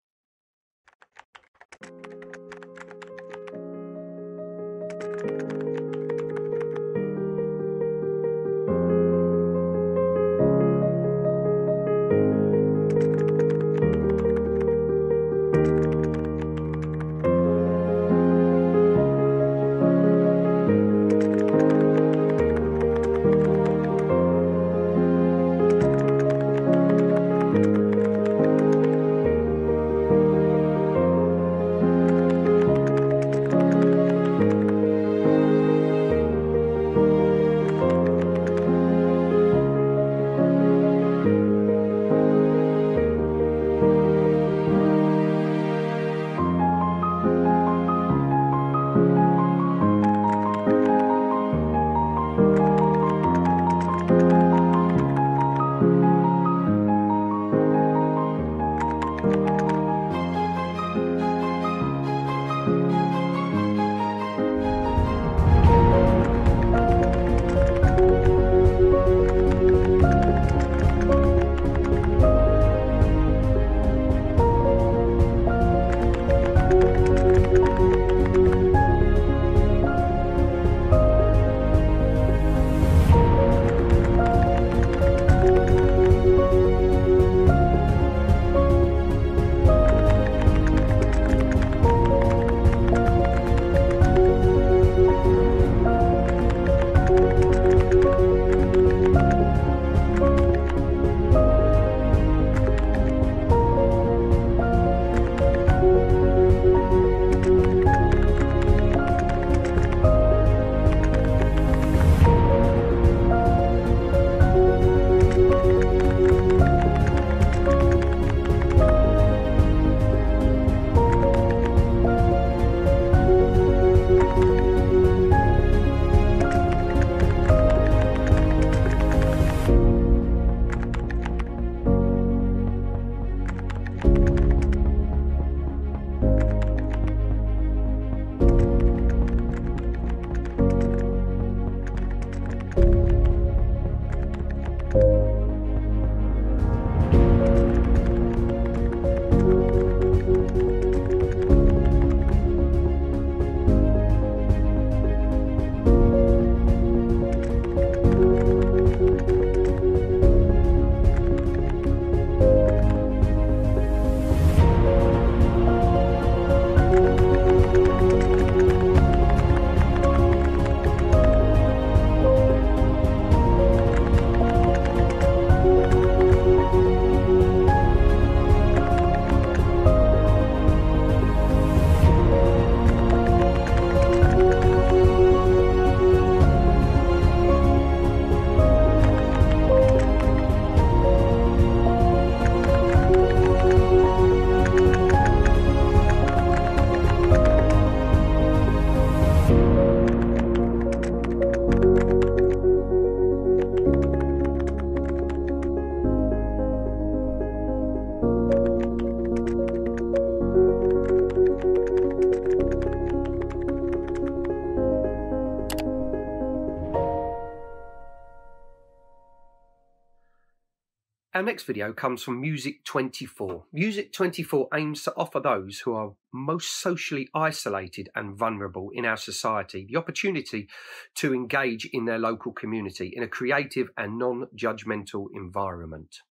Our next video comes from Music 24. Music 24 aims to offer those who are most socially isolated and vulnerable in our society the opportunity to engage in their local community in a creative and non-judgmental environment.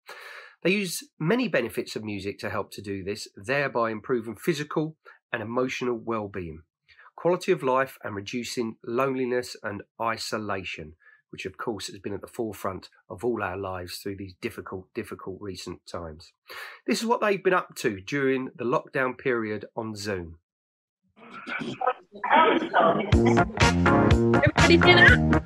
They use many benefits of music to help to do this, thereby improving physical and emotional well-being, quality of life, and reducing loneliness and isolation, which of course has been at the forefront of all our lives through these difficult recent times. This is what they've been up to during the lockdown period on Zoom. Everybody dinner?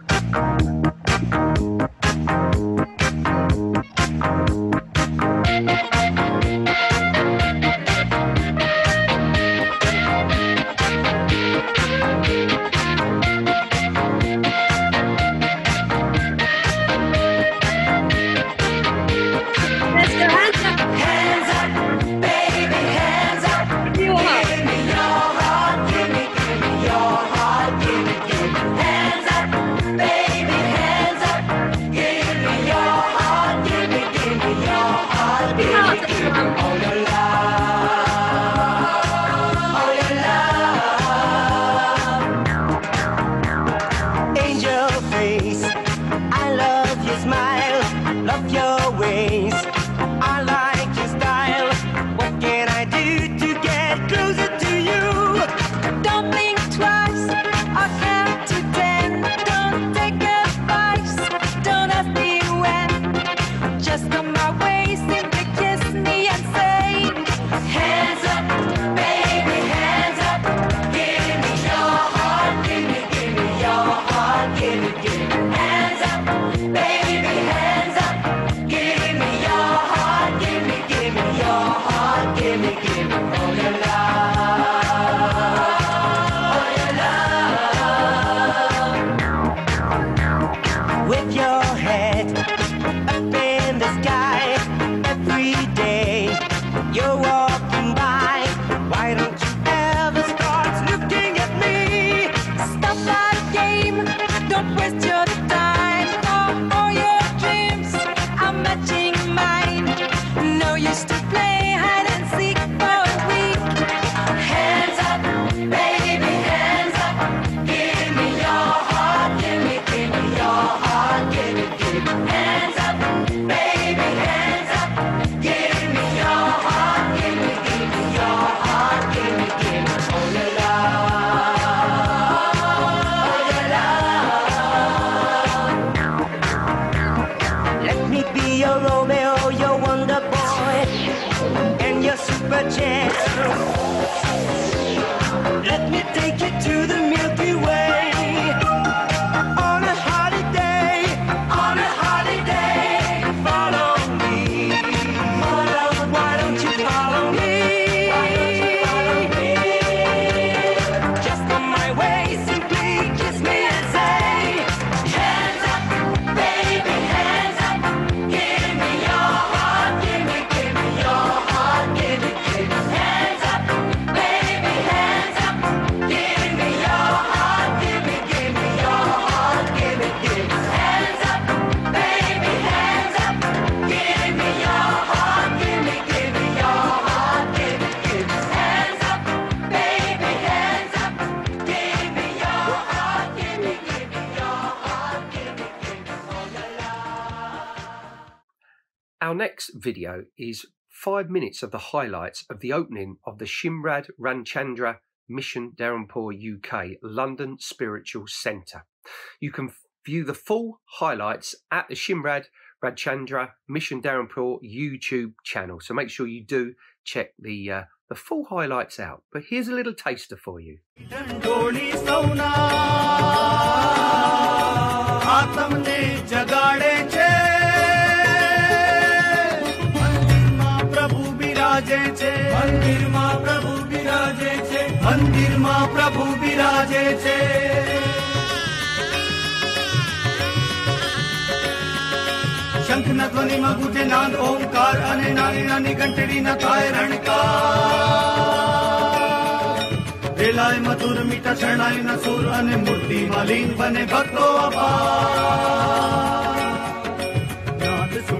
Let me take you to the Milky Way on a holiday, follow me. Why don't you follow me? Just on my way, simply kiss me and say, hands up, baby, hands up. Give me your heart, give me your heart, give me hands up, baby, hands up. Give me your heart, give me your heart, give me hands up, baby, hands up. Give me your heart, give me your heart, give me hands up, baby, hands up. Give me your heart, give me your heart, give me Our next video is 5 minutes of the highlights of the opening of the Shimrad Ramchandra Mission Dharampur UK London Spiritual Centre. You can view the full highlights at the Shimrad Ramchandra Mission Dharampur YouTube channel, so make sure you do check the full highlights out. But here's a little taster for you. डंडोली सौना आत्मने जगाड़े छे मंदिरमा प्रभु बिराजे छे मंदिरमा प्रभु बिराजे छे मंदिरमा प्रभु बिराजे छे शंखना ध्वनि में गुजे नाद ओंकार अने नानी नानी घंटड़ी न थाय रणकार वेलाय मधुर मीठा शरणाई न सुर अने मूर्ति मालीन बने भक्तो अपार नाद सुन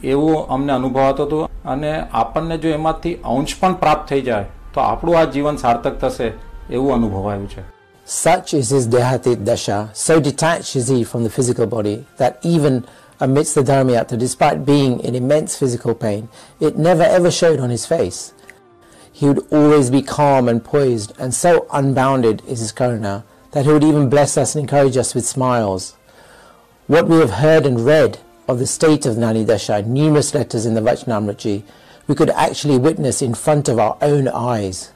એવું અમને અનુભવાતું હતું અને આપણને જો એમાંથી અંશ પણ પ્રાપ્ત થઈ જાય તો આપણું આ જીવન સાર્થક થશે એવું અનુભવાયું છે. Such is his Dehatit Dasha, so detached is he from the physical body that even amidst the Dharmayatra, despite being in immense physical pain, it never ever showed on his face. He would always be calm and poised, and so unbounded is his karuna that he would even bless us and encourage us with smiles. What we have heard and read of the state of Nani Dasha in numerous letters in the Vachanamriti, we could actually witness in front of our own eyes.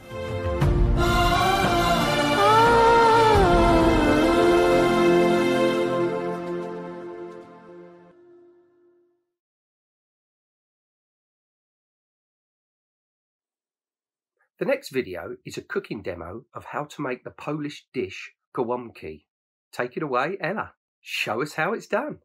The next video is a cooking demo of how to make the Polish dish gołąbki. Take it away, Ella. Show us how it's done.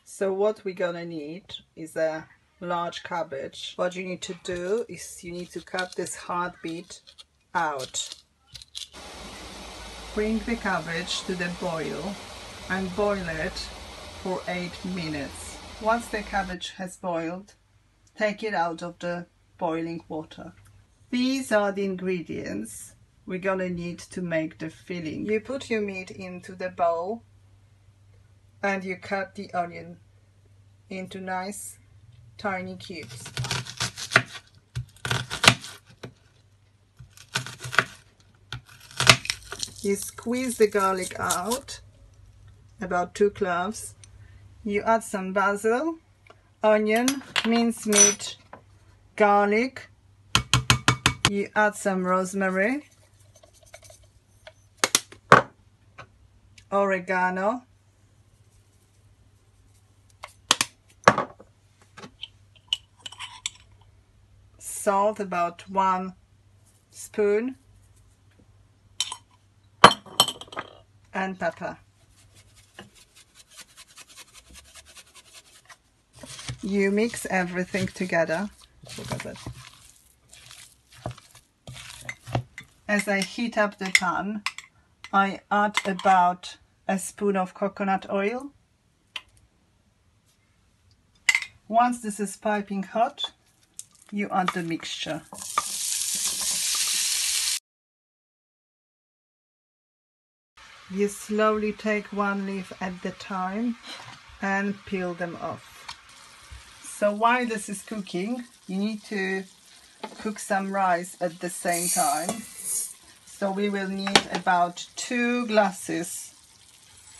So what we're gonna need is a large cabbage. What you need to do is you need to cut this hard bit out. Bring the cabbage to the boil and boil it for 8 minutes. Once the cabbage has boiled, take it out of the boiling water. These are the ingredients we're gonna need to make the filling. You put your meat into the bowl and you cut the onion into nice tiny cubes. You squeeze the garlic out, about 2 cloves. You add some basil, onion, mincemeat, garlic. You add some rosemary, oregano, salt, about 1 spoon, and pepper. You mix everything together. As I heat up the pan, I add about a spoon of coconut oil. Once this is piping hot, you add the mixture. You slowly take 1 leaf at the time and peel them off. So while this is cooking, you need to cook some rice at the same time. So we will need about 2 glasses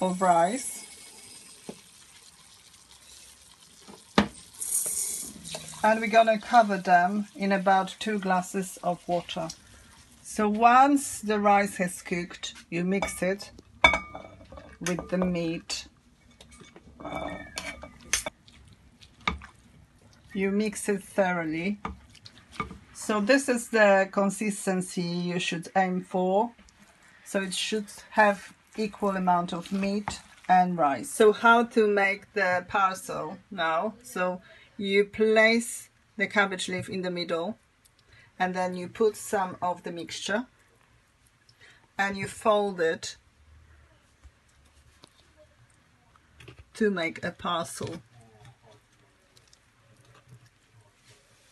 of rice. And we're gonna cover them in about 2 glasses of water. So once the rice has cooked, you mix it with the meat. You mix it thoroughly. So this is the consistency you should aim for. So it should have equal amount of meat and rice. So how to make the parcel now? So you place the cabbage leaf in the middle and then you put some of the mixture and you fold it to make a parcel.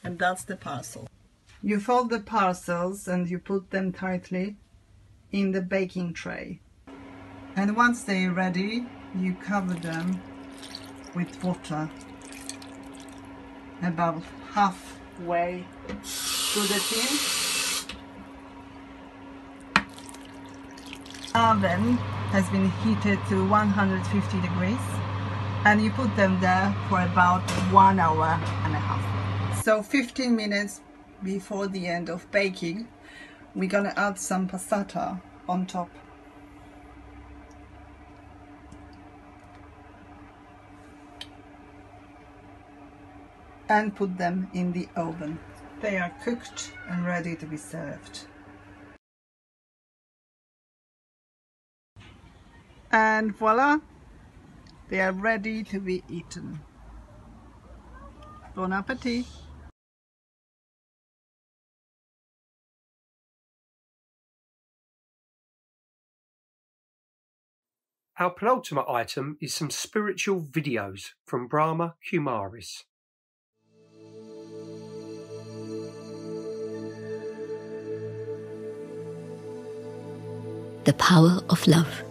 And that's the parcel. You fold the parcels and you put them tightly in the baking tray. And once they're ready, you cover them with water about halfway through the tin. Oven has been heated to 150 degrees and you put them there for about 1 hour and a half. So 15 minutes before the end of baking, we're gonna add some passata on top. And put them in the oven. They are cooked and ready to be served. And voila, they are ready to be eaten. Bon appetit! Our penultimate item is some spiritual videos from Brahma Kumaris. The power of love.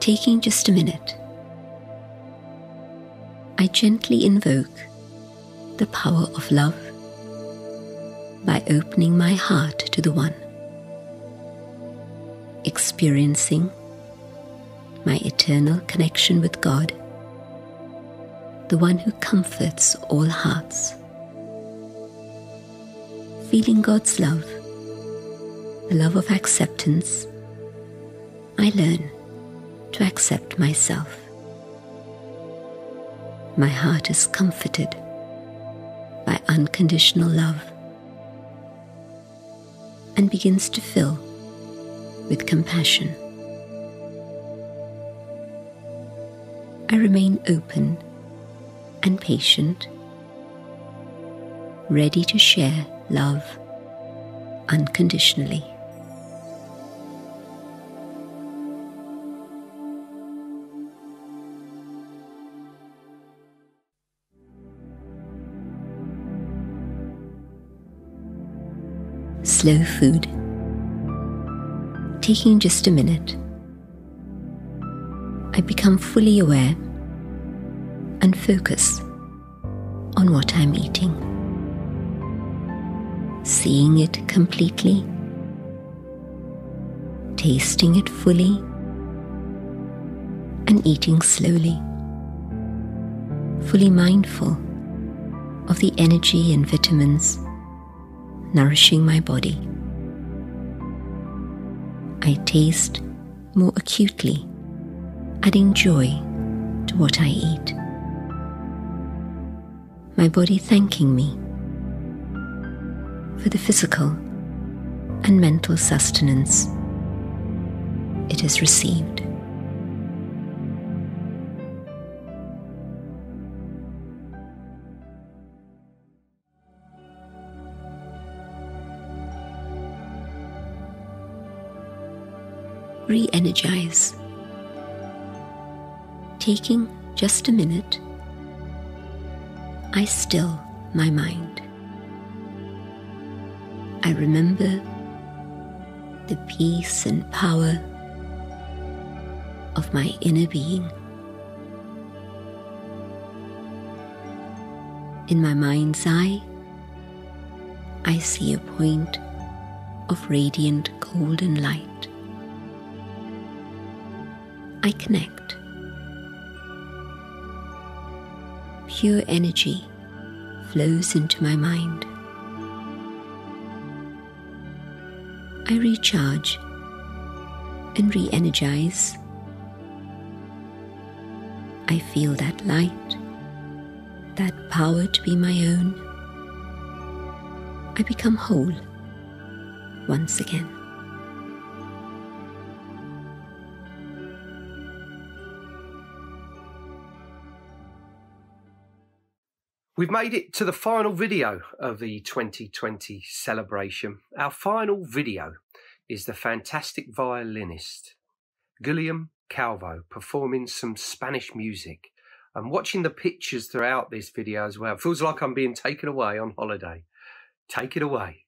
Taking just a minute, I gently invoke the power of love by opening my heart to the One, experiencing my eternal connection with God, the One who comforts all hearts. Feeling God's love, the love of acceptance, I learn to accept myself. My heart is comforted by unconditional love and begins to fill with compassion. I remain open and patient, ready to share love unconditionally. Slow food. Taking just a minute, I become fully aware and focus on what I'm eating, seeing it completely, tasting it fully, and eating slowly, fully mindful of the energy and vitamins nourishing my body. I taste more acutely, adding joy to what I eat. My body thanking me for the physical and mental sustenance it has received. Re-energize. Taking just a minute, I still my mind. I remember the peace and power of my inner being. In my mind's eye, I see a point of radiant golden light. I connect. Pure energy flows into my mind. I recharge and re-energize. I feel that light, that power to be my own. I become whole once again. We've made it to the final video of the 2020 celebration. Our final video is the fantastic violinist Julian Mount performing some Spanish music. I'm watching the pictures throughout this video as well. It feels like I'm being taken away on holiday. Take it away.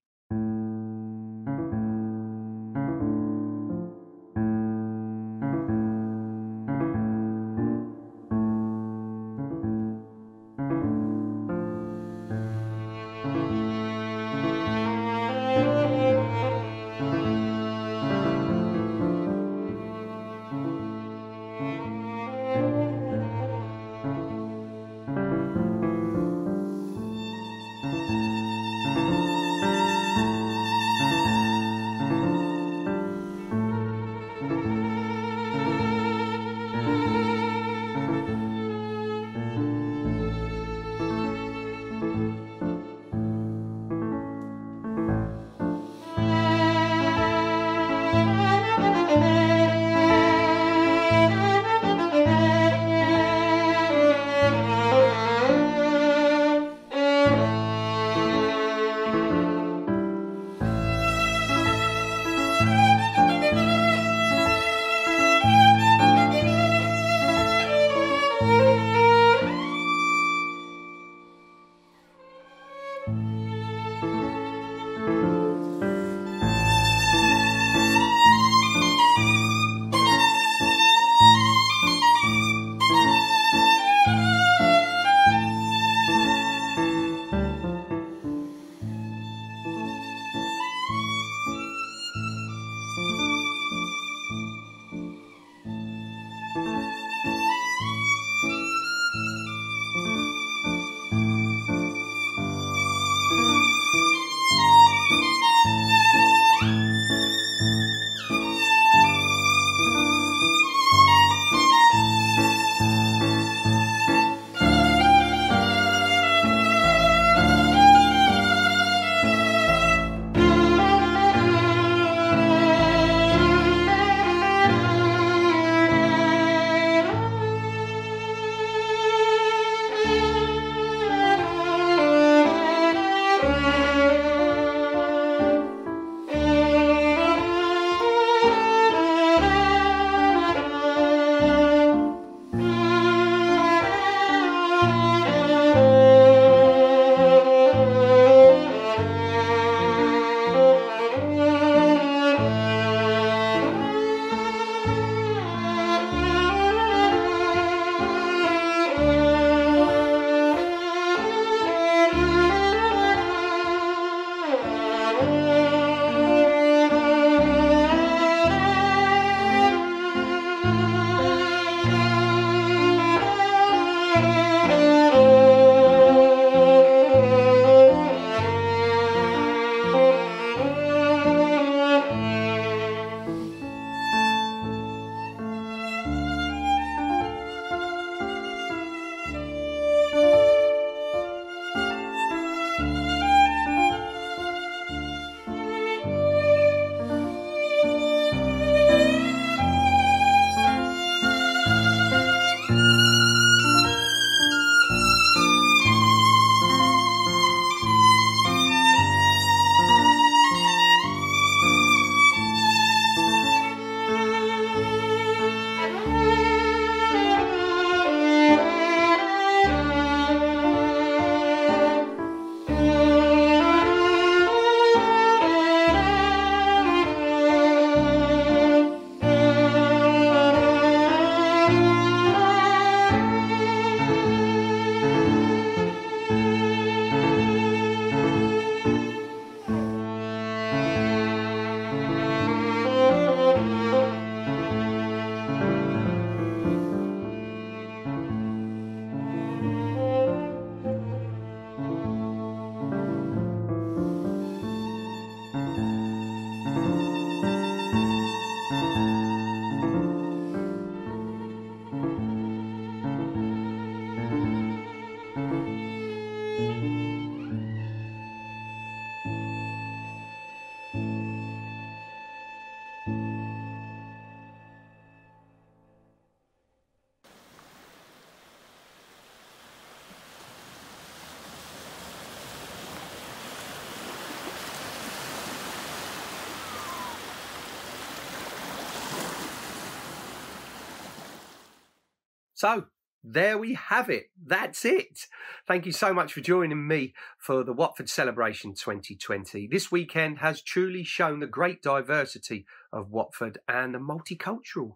So there we have it. That's it. Thank you so much for joining me for the Watford Celebration 2020. This weekend has truly shown the great diversity of Watford and the multicultural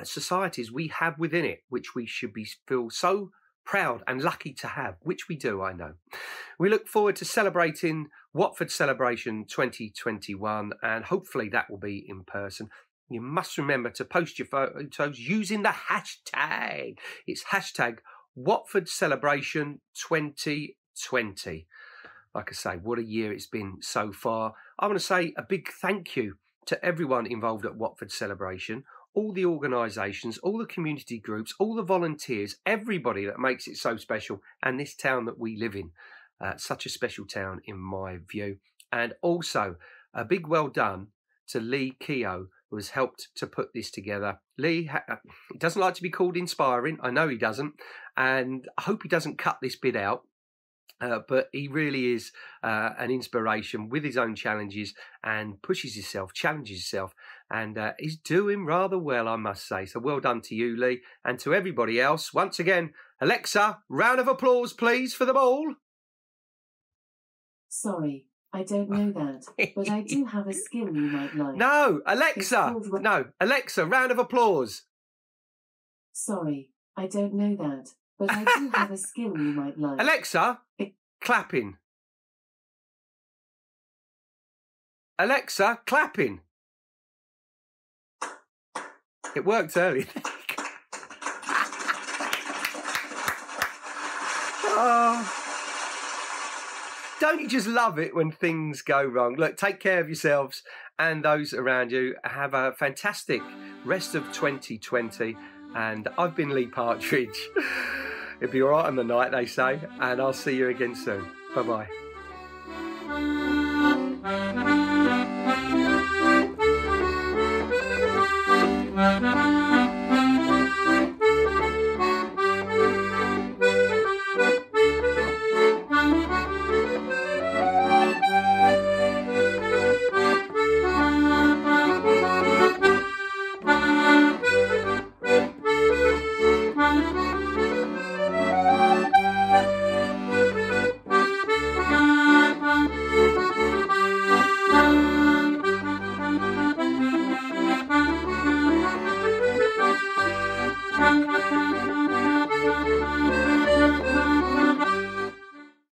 societies we have within it, which we should feel so proud and lucky to have, which we do, I know. We look forward to celebrating Watford Celebration 2021, and hopefully that will be in person. You must remember to post your photos using the hashtag. It's hashtag Watford Celebration 2020. Like I say, what a year it's been so far. I want to say a big thank you to everyone involved at Watford Celebration, all the organisations, all the community groups, all the volunteers, everybody that makes it so special, and this town that we live in. Such a special town in my view. And also a big well done to Lee Keogh, who has helped to put this together. Lee he doesn't like to be called inspiring. I know he doesn't. And I hope he doesn't cut this bit out. But he really is an inspiration with his own challenges and pushes himself, challenges himself. And he's doing rather well, I must say. So well done to you, Lee. And to everybody else. Once again, Alexa, round of applause, please, for them all. Sorry, I don't know that, but I do have a skill you might like. No, Alexa! No, Alexa, round of applause. Sorry, I don't know that, but I do have a skill you might like. Alexa, clapping. Alexa, clapping. It worked earlier. Oh. Don't you just love it when things go wrong? Look, take care of yourselves and those around you. Have a fantastic rest of 2020. And I've been Lee Partridge. It'll be all right on the night, they say. And I'll see you again soon. Bye-bye.